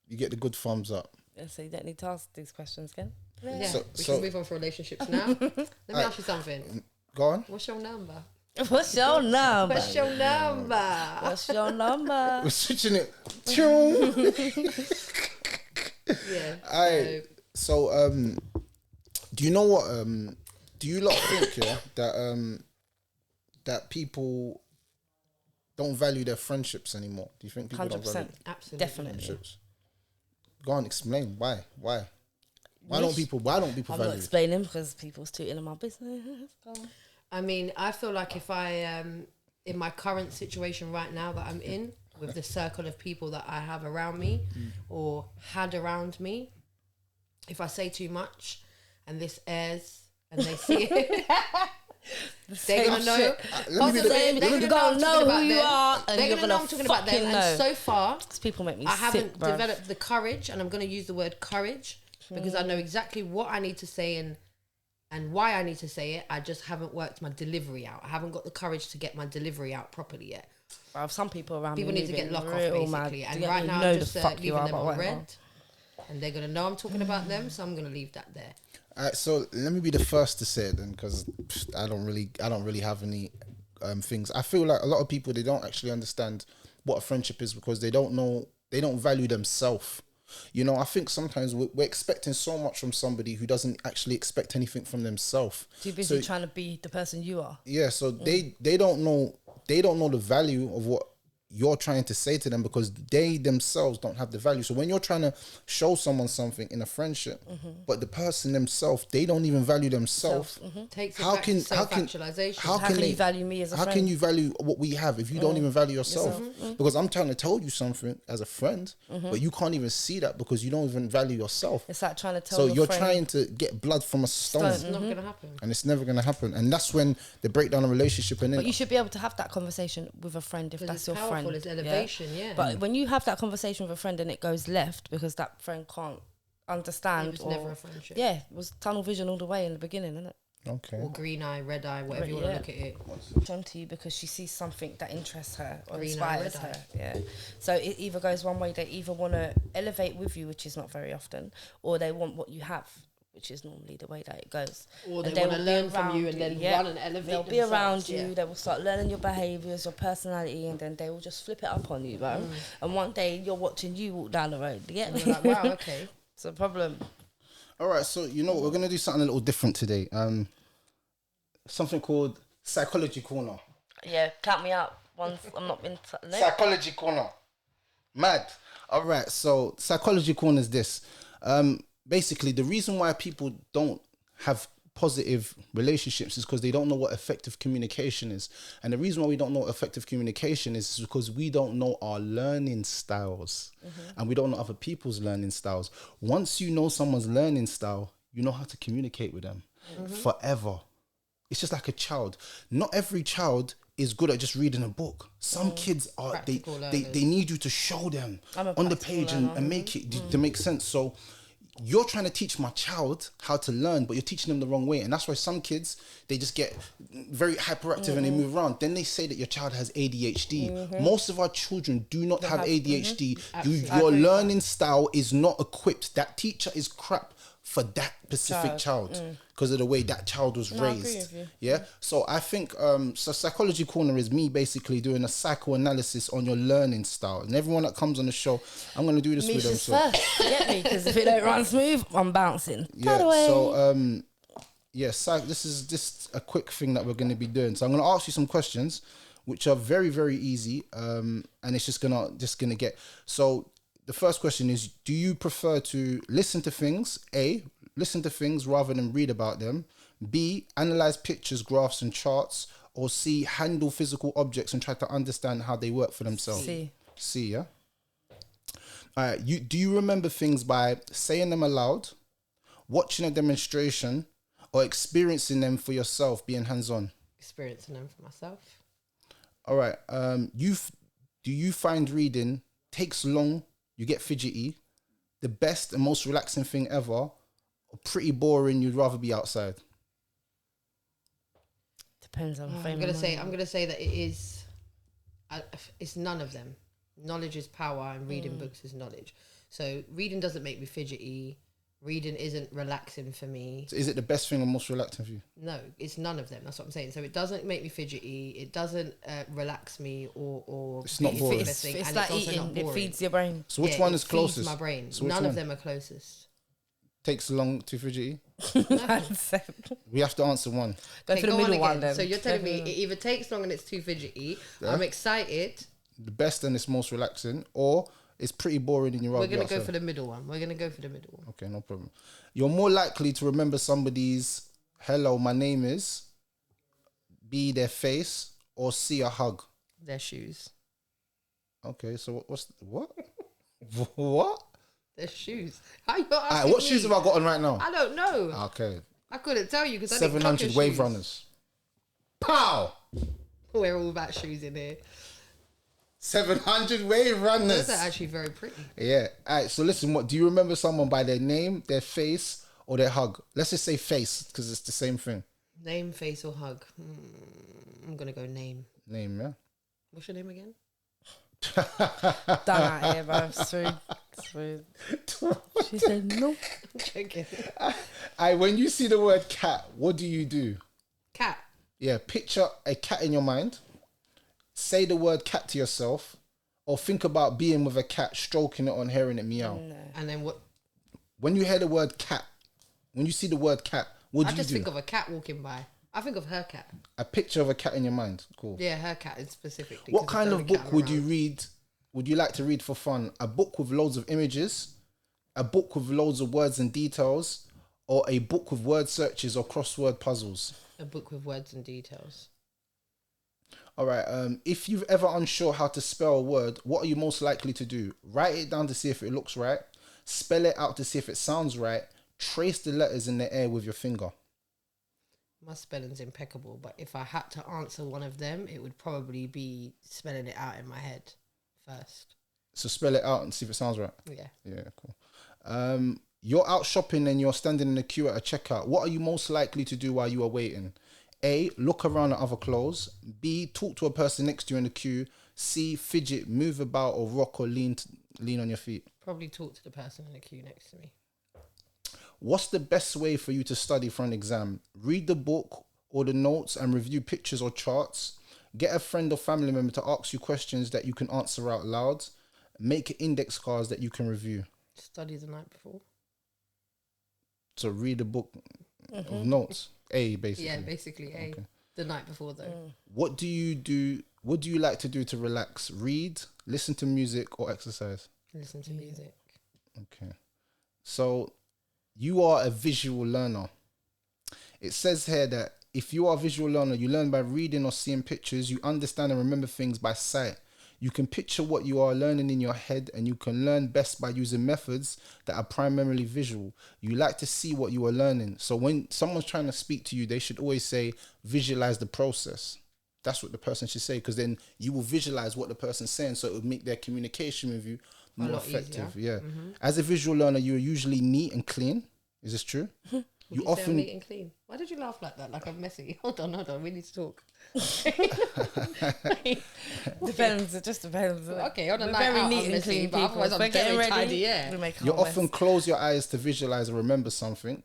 You get the good thumbs up. Yeah, so you don't need to ask these questions again. Yeah. We can move on for relationships now. Let me ask you something. Go on. What's your number? What's your number? What's your number? What's your number? We're switching it. Tune. Yeah. Alright. So, do you know what? Do you lot think that people don't value their friendships anymore? Do you think people don't value 100%. Absolutely. Definitely. friendships? Go on, explain why. Why don't people I'm value not it? explaining because people's tooting in my business. Go on. I mean, I feel like if I, in my current situation right now that I'm in, with the circle of people that I have around me or had around me, if I say too much and this airs and they see it, they're going to know. You're going to know who you are and They're you're going to know I'm talking about them. know. And so far, These people make me I sick, haven't bruv. developed the courage, and I'm going to use the word courage because I know exactly what I need to say and why I need to say it. I just haven't worked my delivery out. I haven't got the courage to get my delivery out properly yet. Bruv, some people around People me need to get lock off real basically. mad. And Yeah, right you now know I'm the just fuck you leaving are, them but on whatever. red. And they're going to know I'm talking about them, so I'm going to leave that there. Alright, so let me be the first to say it then, because I don't really have any things. I feel like a lot of people, they don't actually understand what a friendship is because they don't value themselves. You know, I think sometimes we're expecting so much from somebody who doesn't actually expect anything from themselves. Too busy trying to be the person you are. Yeah, so they don't know the value of what you're trying to say to them, because they themselves don't have the value. So when you're trying to show someone something in a friendship, but the person themselves, they don't even value themselves. Takes it back to self-actualization. How can you value me as a friend? How can you value what we have if you don't even value yourself? Because I'm trying to tell you something as a friend, but you can't even see that because you don't even value yourself. It's like trying to tell. So your you're friend, trying to get blood from a stone. It's not going to happen. And it's never going to happen. And that's when the breakdown of relationship. And but you should be able to have that conversation with a friend if that's your powerful, friend. it's elevation, yeah. But when you have that conversation with a friend and it goes left because that friend can't understand, It was never a friendship. Yeah, it was tunnel vision all the way in the beginning, isn't it? Okay. Or green eye, red eye, whatever you want to look at it. On to you because she sees something that interests her or Green inspires eye, her. red eye. Yeah. So it either goes one way, they either want to elevate with you, which is not very often, or they want what you have, which is normally the way that it goes. Or they And want to will learn be from you around and then yeah. run and elevate They'll be themselves, around you, yeah. they will start learning your behaviours, your personality, and then they will just flip it up on you, bro. And one day you're watching you walk down the road. Yeah. And you're like, wow, okay. It's a problem. All right. So, you know what? We're going to do something a little different today. Something called Psychology Corner. Yeah, count me out. Once I'm not in... Psychology Corner. Mad. All right. So, Psychology Corner is this. Basically, the reason why people don't have positive relationships is because they don't know what effective communication is. And the reason why we don't know what effective communication is because we don't know our learning styles. And we don't know other people's learning styles. Once you know someone's learning style, you know how to communicate with them forever. It's just like a child. Not every child is good at just reading a book. Some kids are, they need you to show them on the page and make it to make sense. So you're trying to teach my child how to learn, but you're teaching them the wrong way. And that's why some kids, they just get very hyperactive and they move around. Then they say that your child has ADHD. Most of our children do not have ADHD. Your learning style is not equipped. That teacher is crap for that specific child because of the way that child was raised. I agree with you. Yeah. So I think so Psychology Corner is me basically doing a psychoanalysis on your learning style. And everyone that comes on the show, I'm going to do this with them. Misha's first, get me, because if it don't run smooth, I'm bouncing. Yeah. So this is just a quick thing that we're going to be doing. So I'm going to ask you some questions which are very, very easy, and it's just gonna get. So the first question is: do you prefer to listen to things? A, listen to things rather than read about them. B, analyze pictures, graphs, and charts. Or C, handle physical objects and try to understand how they work for themselves. C, yeah. All right. Do you remember things by saying them aloud, watching a demonstration, or experiencing them for yourself, being hands-on? Experiencing them for myself. All right. Do you find reading takes long? You get fidgety. The best and most relaxing thing ever, or pretty boring? You'd rather be outside. Depends on. I'm gonna say that it is. It's none of them. Knowledge is power, and reading books is knowledge. So reading doesn't make me fidgety. Reading isn't relaxing for me. So is it the best thing or most relaxing for you? No, it's none of them. That's what I'm saying. So it doesn't make me fidgety. It doesn't relax me or it's not boring. It's like eating. It feeds your brain. So which one is closest? Feeds my brain. So none of them are closest. Takes long to fidgety. We have to answer one. Go for the middle one then. So you're telling me it either takes long and it's too fidgety. Yeah. I'm excited. The best and it's most relaxing, or it's pretty boring and you're. We're gonna go for the middle one. Okay, no problem. You're more likely to remember somebody's "hello, my name is," B, their face, or C, a hug. Their shoes. Okay, so what? What? Their shoes. How you asking what shoes have I got on right now? I don't know. Okay. I couldn't tell you because I didn't 700 wave runners. Pow! We're all about shoes in here. 700 wave runners. Those are actually very pretty. Yeah. All right. So listen, what do you remember someone by their name, their face, or their hug? Let's just say face because it's the same thing. Name, face, or hug. I'm gonna go name. Name, yeah. What's your name again? Done out here, bro. Smooth. She said no. I'm joking. When you see the word cat, what do you do? Cat. Yeah. Picture a cat in your mind. Say the word cat to yourself, or think about being with a cat, stroking it on, hearing it meow. No. And then what? When you hear the word cat, when you see the word cat, what do you do? I just think of a cat walking by. I think of her cat. A picture of a cat in your mind. Cool. Yeah, her cat is specifically. What 'cause it's kind the of only cat book I'm would you around. read? Would you like to read for fun? A book with loads of images, a book with loads of words and details, or a book with word searches or crossword puzzles? A book with words and details. All right. If you've ever unsure how to spell a word, what are you most likely to do? Write it down to see if it looks right. Spell it out to see if it sounds right. Trace the letters in the air with your finger. My spelling's impeccable, but if I had to answer one of them, it would probably be spelling it out in my head first. So spell it out and see if it sounds right. Yeah. Yeah, cool. You're out shopping and you're standing in the queue at a checkout. What are you most likely to do while you are waiting? A, look around at other clothes. B, talk to a person next to you in the queue. C, fidget, move about, or rock or lean on your feet. Probably talk to the person in the queue next to me. What's the best way for you to study for an exam? Read the book or the notes and review pictures or charts. Get a friend or family member to ask you questions that you can answer out loud. Make index cards that you can review. Study the night before. So read a book of notes. A, basically. Yeah, basically A. Okay. The night before though. What do you do? What do you like to do to relax? Read, listen to music, or exercise? Listen to music. Okay. So you are a visual learner. It says here that if you are a visual learner, you learn by reading or seeing pictures. You understand and remember things by sight. You can picture what you are learning in your head, and you can learn best by using methods that are primarily visual. You like to see what you are learning. So when someone's trying to speak to you, they should always say, visualize the process. That's what the person should say, because then you will visualize what the person's saying, so it will make their communication with you more lot effective. easier. Yeah. As a visual learner, you are usually neat and clean. Is this true? You often neat and clean. Why did you laugh like that? Like I'm messy. Hold on. We need to talk. Depends. It just depends. Okay, on a We're night very out, neat I'm and messy, clean but people. otherwise I'm If we're getting very ready, tidy, yeah. we make a You whole often mess. close your eyes to visualize or remember something,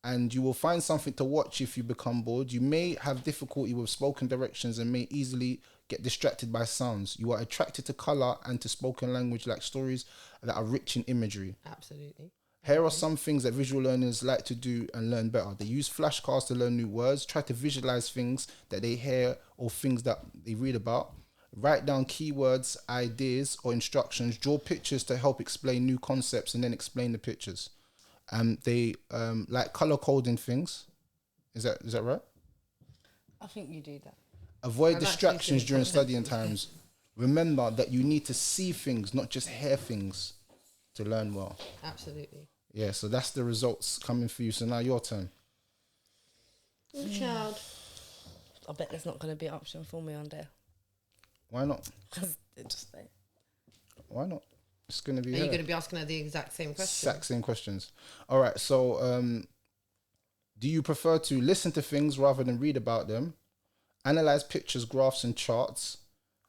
and you will find something to watch if you become bored. You may have difficulty with spoken directions and may easily get distracted by sounds. You are attracted to color and to spoken language, like stories that are rich in imagery. Absolutely. Here are some things that visual learners like to do and learn better. They use flashcards to learn new words, try to visualize things that they hear or things that they read about, write down keywords, ideas, or instructions, draw pictures to help explain new concepts, and then explain the pictures. They like color coding things. Is that right? I think you do that. Avoid I'm actually distractions seeing during content. studying times. Remember that you need to see things, not just hear things, to learn well. Absolutely. Yeah, so that's the results coming for you. So now your turn. Child. I bet there's not going to be an option for me on there. Why not? Because it just like, Why not? It's going to be Are you her. going to be asking her the exact same question? Exact same questions. All right. So, do you prefer to listen to things rather than read about them? Analyze pictures, graphs, and charts.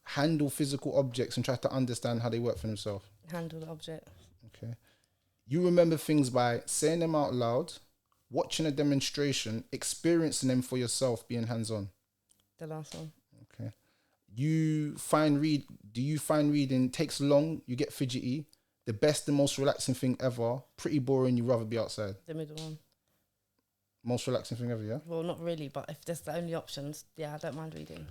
Handle physical objects and try to understand how they work for themselves. handle the object. Okay. You remember things by saying them out loud, watching a demonstration, experiencing them for yourself, being hands-on. The last one. Okay. Do you find reading takes long, you get fidgety, the best and most relaxing thing ever, pretty boring, you'd rather be outside? The middle one. Most relaxing thing ever, yeah? Well, not really, but if there's the only options, yeah, I don't mind reading.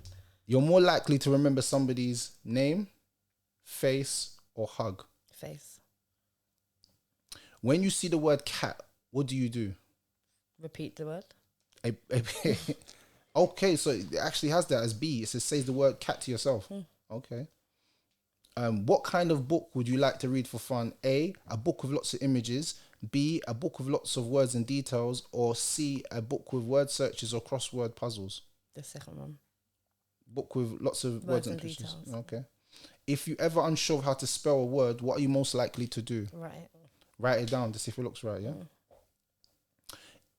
You're more likely to remember somebody's name, face, or hug. Face. When you see the word cat, what do you do? Repeat the word. Okay, so it actually has that as B. It says the word cat to yourself. Okay. What kind of book would you like to read for fun? A book with lots of images. B, a book with lots of words and details. Or C, a book with word searches or crossword puzzles. The second one. Book with lots of words and pictures. details. Okay. If you're ever unsure of how to spell a word, what are you most likely to do? Right. Write it down to see if it looks right, yeah?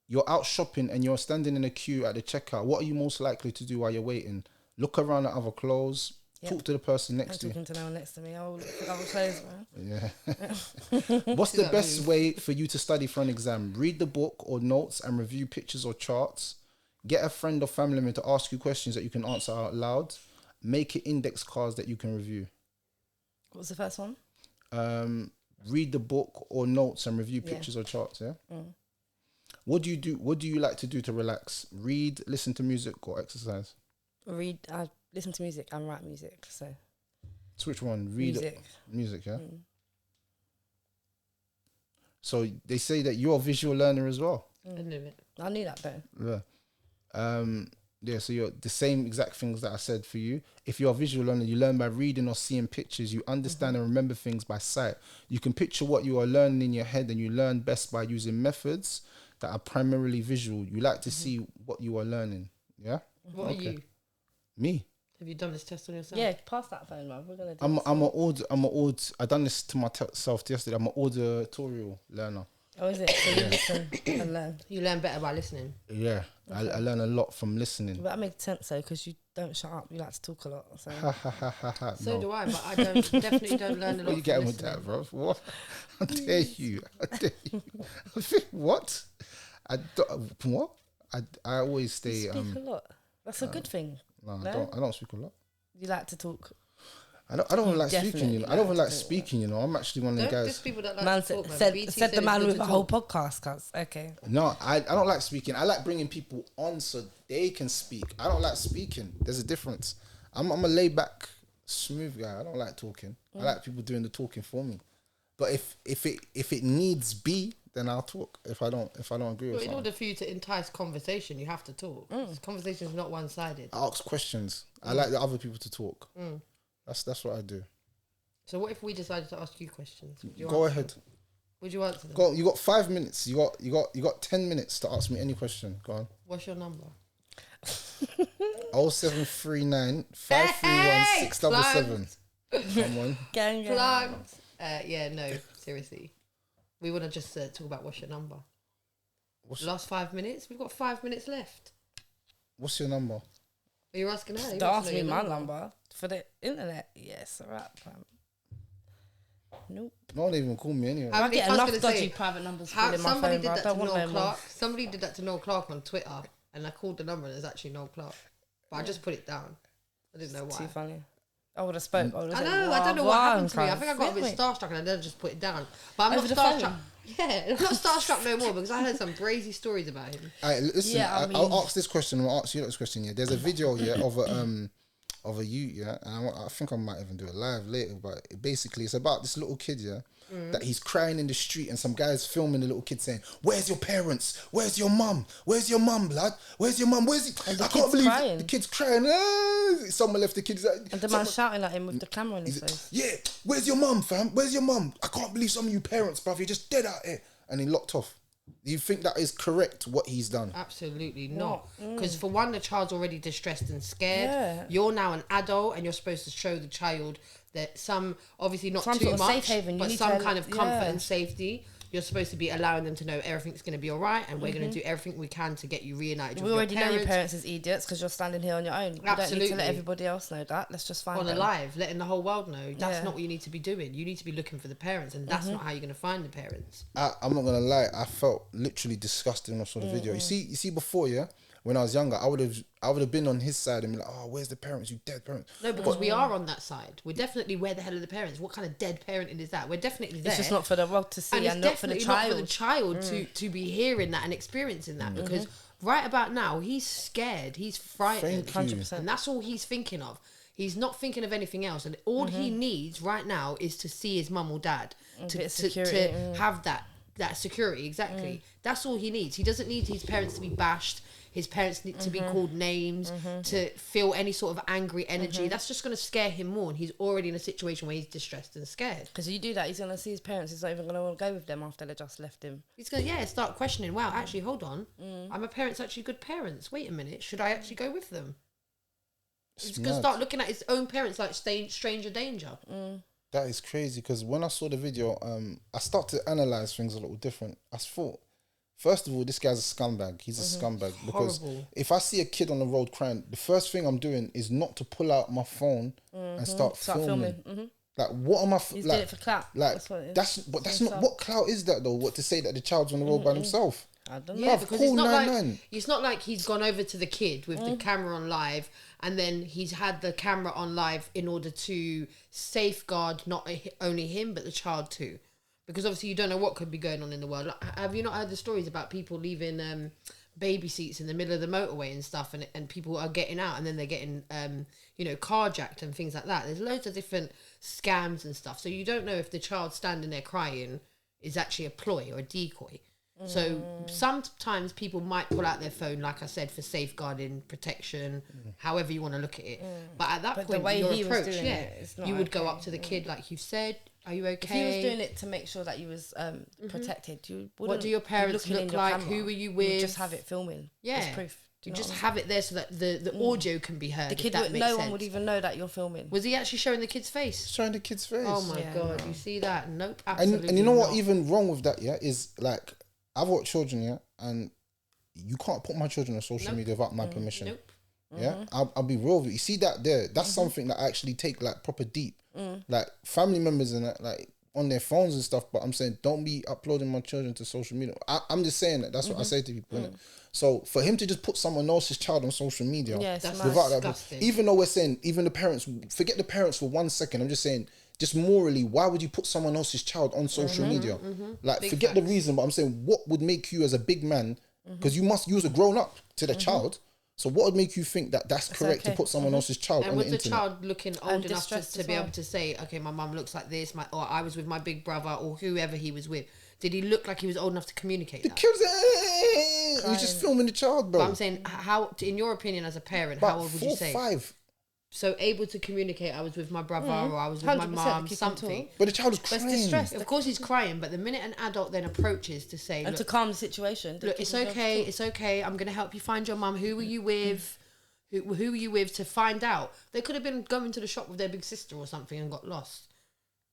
You're out shopping and you're standing in a queue at the checkout. What are you most likely to do while you're waiting? Look around at other clothes. Yep. Talk to the person I'm next to you. talking to no one next to me. I'll look at other clothes, man. Yeah. What's the that best move. way for you to study for an exam? Read the book or notes and review pictures or charts. Get a friend or family member to ask you questions that you can answer out loud. Make it index cards that you can review. What was the first one? Read the book or notes and review Yeah. pictures or charts, yeah? What do you do? What do you like to do to relax? Read, listen to music, or exercise? Read. I listen to music and write music. So Which one? Read music. Music, yeah. So they say that you're a visual learner as well. I knew it. I knew that though. Yeah. Yeah, so you're the same exact things that I said for you. If you're a visual learner, you learn by reading or seeing pictures. You understand and remember things by sight. You can picture what you are learning in your head, and you learn best by using methods that are primarily visual. You like to see what you are learning. Yeah? What are you? Me? Have you done this test on yourself? Yeah, pass that phone, man. We're gonna do I done this to myself yesterday. I'm an auditorial learner. Oh, is it? So you listen and learn. You learn better by listening. Yeah, I learn a lot from listening. But that makes sense though, because you don't shut up. You like to talk a lot. So Ha ha ha ha ha. So No. do I, but I definitely don't learn a lot. What are you from getting with listening. that, bro? What? How dare you? How dare you? What? What? I always stay. you speak a lot. That's a good thing. No, No? I don't speak a lot. You like to talk. I don't like speaking. definitely You know, I don't like like to talk. speaking. You know, I'm actually one of them Don't guys. diss people that like Man to talk, man. said BT the it's man good with to a whole talk. podcast. Cause okay. No, I don't like speaking. I like bringing people on so they can speak. I don't like speaking. There's a difference. I'm a laid back, smooth guy. I don't like talking. I like people doing the talking for me. But if it needs be, then I'll talk. If I don't agree Well, with in something, order for you to entice conversation, you have to talk. Conversation is not one-sided. I ask questions. I like the other people to talk. That's what I do. So what if we decided to ask you questions? Would you Go answer ahead. them? Would you answer them? Go. You got 5 minutes. You got 10 minutes to ask me any question. Go on. What's your number? 0739 531 677. Come on. Gang. Plugged. Yeah, no, seriously. We want to just talk about what's your number. Last 5 minutes? We've got 5 minutes left. What's your number? Are you asking her? You Don't want ask to know me your my number for the internet. Yes, alright, fam. Nope. No one even call me anyway. I get was enough gonna dodgy say, private numbers How, filling my somebody phone, did bro. I that to don't want Noel no more. Clark. Somebody did that to Noel Clark on Twitter, and I called the number, and it's actually Noel Clark. But I just put it down. I didn't know why. Too funny. I would have spoke. I know. I don't know what happened to me. I think I got a bit Flip starstruck, and I then just put it down. But I'm Over not the phone? starstruck. Yeah, I'm not starstruck no more because I heard some crazy stories about him. Alright, listen. Yeah, I I'll mean- ask this question. I'll ask you this question. Yeah, there's a video here of a youth. Yeah, and I think I might even do it live later. But basically, it's about this little kid. Yeah. That he's crying in the street, and some guy's filming the little kid saying, "Where's your parents? Where's your mum? Where's your mum, blood? Where's your mum? Where's he?" And the I can't kid's believe crying. the kid's crying. Someone left the kid. And the man shouting at him with the camera in his He's- face. Yeah, where's your mum, fam? Where's your mum? I can't believe some of you parents, bruv. You're just dead out here. And he locked off. Do you think that is correct, what he's done? Absolutely not. Because for one, the child's already distressed and scared. Yeah. You're now an adult, and you're supposed to show the child that obviously not Some too sort of much, safe haven. You but need some to- kind of comfort yeah. and safety. You're supposed to be allowing them to know everything's going to be all right, and we're going to do everything we can to get you reunited We with already your know parents. your parents is idiots because you're standing here on your own. You don't need to Absolutely. let everybody else know that. Let's just find On a them. live, letting the whole world know. That's Yeah. not what you need to be doing. You need to be looking for the parents, and that's not how you're going to find the parents. I'm not gonna lie. I felt literally disgusted when I saw the video. You see, before, yeah, when I was younger, I would have been on his side and be like, "Oh, where's the parents? You dead parents." No, because we are on that side. We're definitely, where the hell are the parents? What kind of dead parenting is that? We're definitely there. It's just not for the world to see and and, it's not for the definitely not child. for the child to be hearing that and experiencing that, because right about now he's scared, he's frightened, Thank you. 100%. and that's all he's thinking of. He's not thinking of anything else, and all he needs right now is to see his mum or dad to bit of security, have that security. Exactly, that's all he needs. He doesn't need his parents to be bashed. His parents need to be called names, to feel any sort of angry energy. That's just going to scare him more, and he's already in a situation where he's distressed and scared. Because you do that, he's going to see his parents. He's not even going to want to go with them after they just left him. He's going to, start questioning, wow, actually, hold on. Are my parents actually good parents? Wait a minute, should I actually go with them? He's going to mad. start looking at his own parents like stranger danger. That is crazy, because when I saw the video, I started to analyze things a little different. I thought, first of all, this guy's a scumbag. He's a scumbag, because Horrible. if I see a kid on the road crying, the first thing I'm doing is not to pull out my phone and start filming. Like, what am I? He's like, doing it for clout. Like, That's what it is. that's not what clout is that though. What to say that the child's on the road by himself? I don't know. Yeah, Bruv, because call it's not 999. like it's not like he's gone over to the kid with the camera on live, and then he's had the camera on live in order to safeguard not only him but the child too. because obviously you don't know what could be going on in the world. Like, have you not heard the stories about people leaving baby seats in the middle of the motorway and stuff, and people are getting out and then they're getting carjacked and things like that? There's loads of different scams and stuff, so you don't know if the child standing there crying is actually a ploy or a decoy. So sometimes people might pull out their phone, like I said, for safeguarding, protection, however you want to look at it. But at that point, the way your he was approach, doing it, it's not you would go okay. up to the kid like you said, "Are you okay?" If he was doing it to make sure that you was protected, you wouldn't. What do your parents be looking look in your like? camera. Who are you You with? would just have it filming. Yeah. As proof. Do You know just what I mean? have it there so that the audio can be heard. The kid if that would, makes no sense. one would even know that you're filming. Was he actually showing the kid's face? Showing the kid's face. Oh my Yeah, god! no. You see that? Nope. and Absolutely. you know what? not. Even wrong with that, yeah, is like I've got children, yeah, and you can't put my children on social Nope. media without my permission. Nope. Yeah, I'll be real with you. You see that there? That's something that I actually take like proper deep, like family members and that, like on their phones and stuff. But I'm saying don't be uploading my children to social media. I'm just saying that. That's what I say to people. Innit? So for him to just put someone else's child on social media, Yeah, it's That's mad. without that, disgusting. even though we're saying even the parents, forget the parents for 1 second. I'm just saying. Just morally, why would you put someone else's child on social media? Like, Big forget the facts. reason, but I'm saying, what would make you as a big man? Because you was a grown up to the child. So what would make you think that that's correct to okay. put someone else's child And on the was the internet? child looking old And enough to distressed as be able well. to say, okay, my mum looks like this, or I was with my big brother, or whoever he was with? Did he look like he was old enough to communicate The that? kid was he was just filming the child, bro. But I'm saying, how, in your opinion, as a parent, how About old would 4 you say? 5. So able to communicate, I was with my brother, or I was with my 100% mum, keep him something. talk. But the child was But it's crying. distressed. Of course, he's crying, but the minute an adult then approaches to say, And look, to calm the situation. the look, kid it's will be able to okay, talk. it's okay. I'm gonna help you find your mum. Who were you with? Who were you with to find out? They could have been going to the shop with their big sister or something and got lost.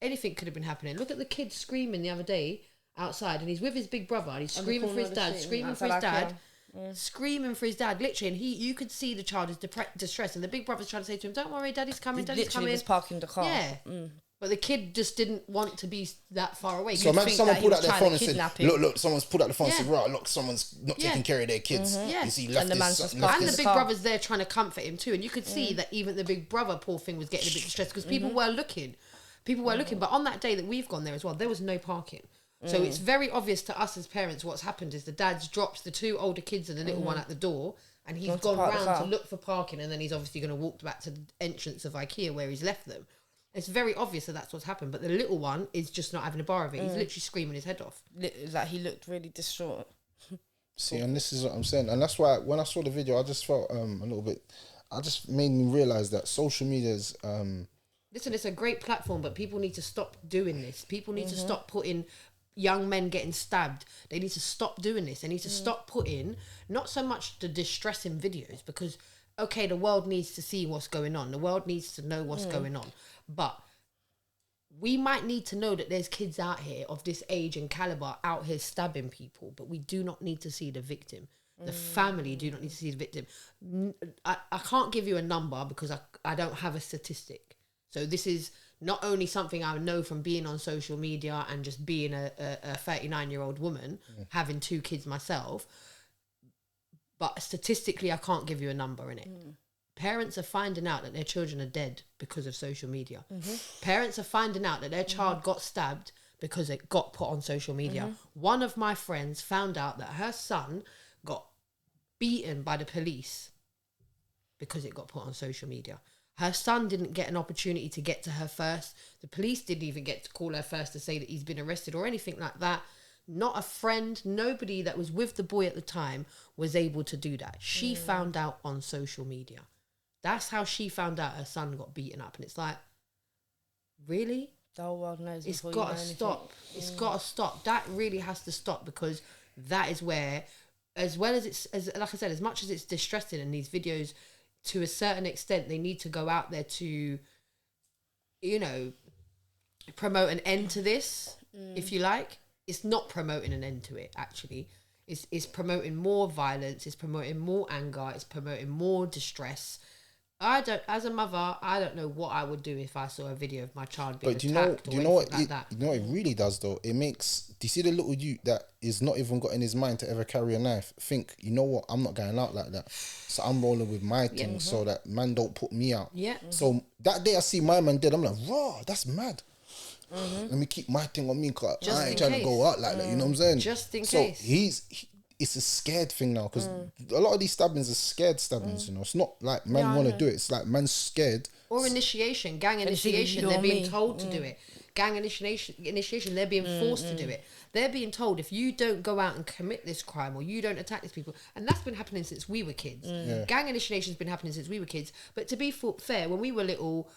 Anything could have been happening. Look at the kid screaming the other day outside, and he's with his big brother, and he's On the screaming for corner his of the dad, street, screaming for his outside dad, IKEA. screaming for his dad. Literally, and you could see the child is distressed, and the big brother's trying to say to him, "Don't worry, daddy's coming, He daddy's literally coming." was parking the car. Yeah. But the kid just didn't want to be that far away. So You'd imagine think someone that he pulled was out their trying phone to and said, kidnap him. look, someone's pulled out the phone and said, Yeah. right, look, someone's not Yeah. taking care of their kids. Yeah. You see, And left the his man's son- just left parked And in his- the the big car. brother's there trying to comfort him too. And you could see that even the big brother, poor thing, was getting a bit distressed because people were looking. People were looking. But on that day that we've gone there as well, there was no parking. So it's very obvious to us as parents what's happened is the dad's dropped the 2 older kids and the little one at the door, and he's Gone to gone park the round to car. look for parking, and then he's obviously going to walk back to the entrance of IKEA where he's left them. It's very obvious that that's what's happened. But the little one is just not having a bar of it. He's literally screaming his head off. Like he looked really distraught. See, and this is what I'm saying. And that's why when I saw the video, I just felt a little bit, I just made me realise that social media is, Listen, it's a great platform, but people need to stop doing this. People need to stop putting young men getting stabbed. They need to stop doing this. They need to stop putting not so much the distressing videos, because okay, the world needs to see what's going on. The world needs to know what's going on. But we might need to know that there's kids out here of this age and caliber out here stabbing people, but we do not need to see the victim. The family do not need to see the victim. I can't give you a number because I don't have a statistic. So this is not only something I know from being on social media and just being a 39-year-old woman, having 2 kids myself, but statistically I can't give you a number in it. Parents are finding out that their children are dead because of social media. Parents are finding out that their child got stabbed because it got put on social media. One of my friends found out that her son got beaten by the police because it got put on social media. Her son didn't get an opportunity to get to her first. The police didn't even get to call her first to say that he's been arrested or anything like that. Not a friend, nobody that was with the boy at the time was able to do that. She found out on social media. That's how she found out her son got beaten up. And it's like, really? The whole world knows. It's before you got know to anything. stop. It's got to stop. That really has to stop, because that is where, as well as it's, as like I said, as much as it's distressing and these videos, to a certain extent, they need to go out there to, you know, promote an end to this, if you like. It's not promoting an end to it, actually. It's promoting more violence. It's promoting more anger. It's promoting more distress. As a mother, I don't know what I would do if I saw a video of my child being but do you know, attacked do or you know what, anything like that. you know what it really does though? It makes, do you see the little youth that is not even got in his mind to ever carry a knife? Think, you know what, I'm not going out like that. So I'm rolling with my thing so that man don't put me out. Yeah. So that day I see my man dead, I'm like, raw, that's mad. let me keep my thing on me, cause Just I ain't in trying to case. go out like that. You know what I'm saying? Just in so case. It's a scared thing now, because a lot of these stabbings are scared stabbings. You know, it's not like man Yeah, I want to know. do it. It's like man's scared. Or initiation, gang it's either initiation. you They're or being me. told to do it. Gang initiation. They're being forced to do it. They're being told, if you don't go out and commit this crime, or you don't attack these people, and that's been happening since we were kids. Yeah. Gang initiation's been happening since we were kids. But to be fair, when we were little,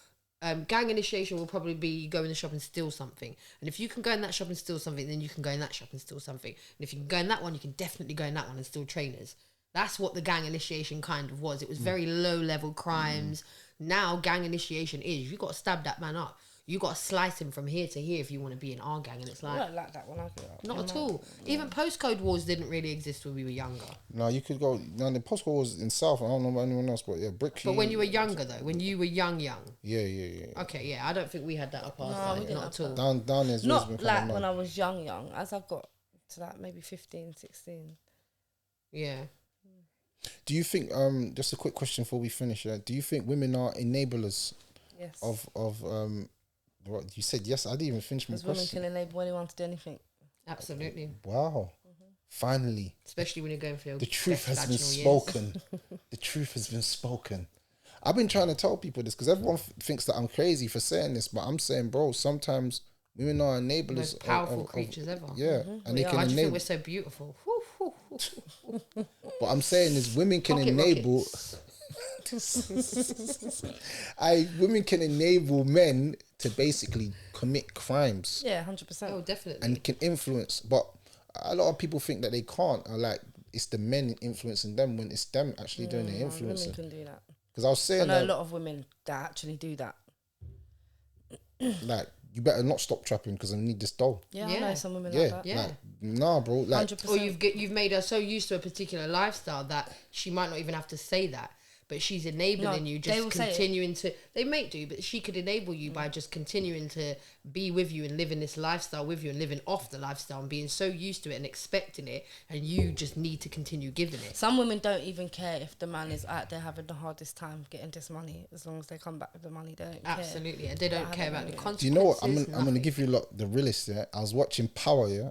gang initiation will probably be go in the shop and steal something. And if you can go in that shop and steal something, then you can go in that shop and steal something. And if you can go in that one, you can definitely go in that one and steal trainers. That's what the gang initiation kind of was. It was very low level crimes. Now gang initiation is, you got to stab that man up. You got to slice him from here to here if you want to be in our gang. And it's I like, don't like that when I grew up. not at all. Even postcode wars didn't really exist when we were younger. No, you could go. No, the postcode was in South. I don't know about anyone else, but yeah, Brick. But when you were younger though, when you were young. Yeah. Okay, yeah, I don't think we had that up our No, side. we didn't Not have at all. Down there's always been Not kind like of when mad. I was young. As I got to like maybe 15, 16. Yeah. Do you think? Just a quick question before we finish. Do you think women are enablers Yes. of what you said? Yes, I didn't even finish my Because women question. can enable anyone to do anything. Absolutely. Wow. Finally, Especially when you're going for your the truth best has been vaginal years. spoken. The truth has been spoken. I've been trying to tell people this because everyone thinks that I'm crazy for saying this, but I'm saying, bro, sometimes women are enablers. Most powerful creatures ever. Yeah, and they are. can Why do you think enable. we're so beautiful? Whew, whew, whew. What I'm saying is, women can Pocket enable. rockets. Women can enable men to basically commit crimes Yeah, 100%. Oh, definitely. and can influence, but a lot of people think that they can't. Or like it's the men influencing them when it's them actually doing the Women influencing. can do that. Because I was I saying know a that, lot of women that actually do that. like, you better not stop trapping because I need this dough. Yeah, I Yeah. know some women Yeah, like that. Yeah. like, nah, bro. Like, 100%. Or you've made her so used to a particular lifestyle that she might not even have to say that, but she's enabling No, you, they just will say it. continuing to. They may do, but she could enable you by just continuing to be with you and living this lifestyle with you and living off the lifestyle and being so used to it and expecting it, and you just need to continue giving it. Some women don't even care if the man is out there having the hardest time getting this money. As long as they come back with the money, they don't care. Absolutely, and they don't But I care haven't about the really. consequences. do you know what? I'm gonna nothing. give you lot the realest. Yeah, I was watching Power. Yeah,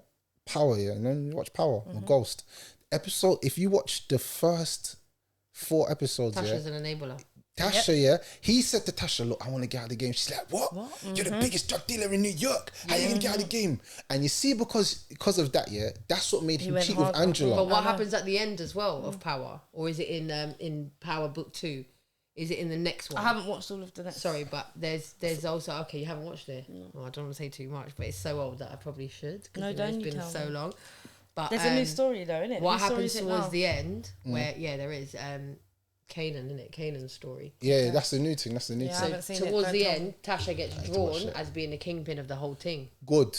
and then you watch Power or Ghost episode. If you watch the first 4 episodes, Tasha's an enabler. Tasha, yeah, he said to Tasha, look, I want to get out of the game. She's like, what? You're the biggest drug dealer in New York. How you gonna get out of the game? And you see, because of that, yeah, that's what made him went cheat with hard on Angela. But what I know. happens at the end as well of Power, or is it in Power Book 2? Is it in the next one? I haven't watched all of the next. Sorry, but there's also, okay, you haven't watched it. Well, I don't want to say too much, but it's so old that I probably should. No, It's don't you been tell so me. long. But There's a new story though, isn't it? what Whose story happens is it towards now? the end, where there is Kanan, isn't it? Kanan's story. Yeah, that's the new thing. That's the new Yeah, I thing. haven't seen it, Towards don't the tell end, Tasha gets watch drawn it. as being the kingpin of the whole thing. Good.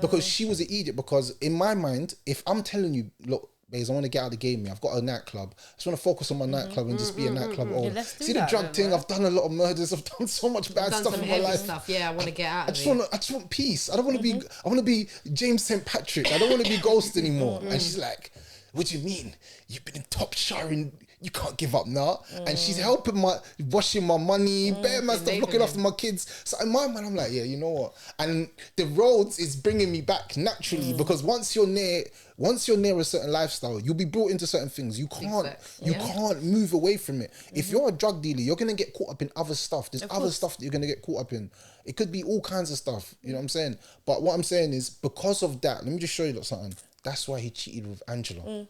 Because she was an idiot. Because in my mind, if I'm telling you, look, babes, I want to get out of the game. I've got a nightclub. I just want to focus on my nightclub and just be a nightclub owner. Yeah, let's do See the that drug then, thing. right? I've done a lot of murders. I've done so much bad Done stuff some in my heavy life. stuff. Yeah, I want to get out I of just it. want I just want peace. I don't want to be. I want to be James St. Patrick. I don't want to be Ghost anymore. And she's like, "What do you mean? You've been in top sharing. You can't give up now." And she's helping washing my money, bare my stuff, looking after my kids. So in my mind, I'm like, yeah, you know what? And the roads is bringing me back naturally because once you're near a certain lifestyle, you'll be brought into certain things. You can't facts. you Yeah. can't move away from it. If you're a drug dealer, you're gonna get caught up in other stuff. There's other stuff that you're gonna get caught up in. It could be all kinds of stuff. You know what I'm saying? But what I'm saying is, because of that, let me just show you something. That's why he cheated with Angela.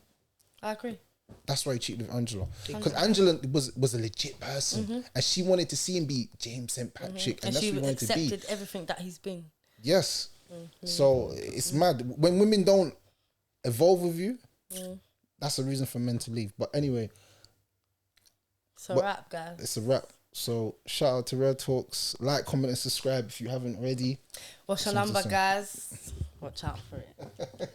I agree. That's why he cheated with Angela. Because Angela was a legit person. And she wanted to see him be James St. Patrick. And And that's she what he wanted to be. accepted everything that he's been. Yes. So it's mad. When women don't evolve with you, that's a reason for men to leave. But anyway, It's a But- wrap, guys. it's a wrap. So shout out to Red Talks. Like, comment, and subscribe if you haven't already. What's your Sounds number, awesome. guys? Watch out for it.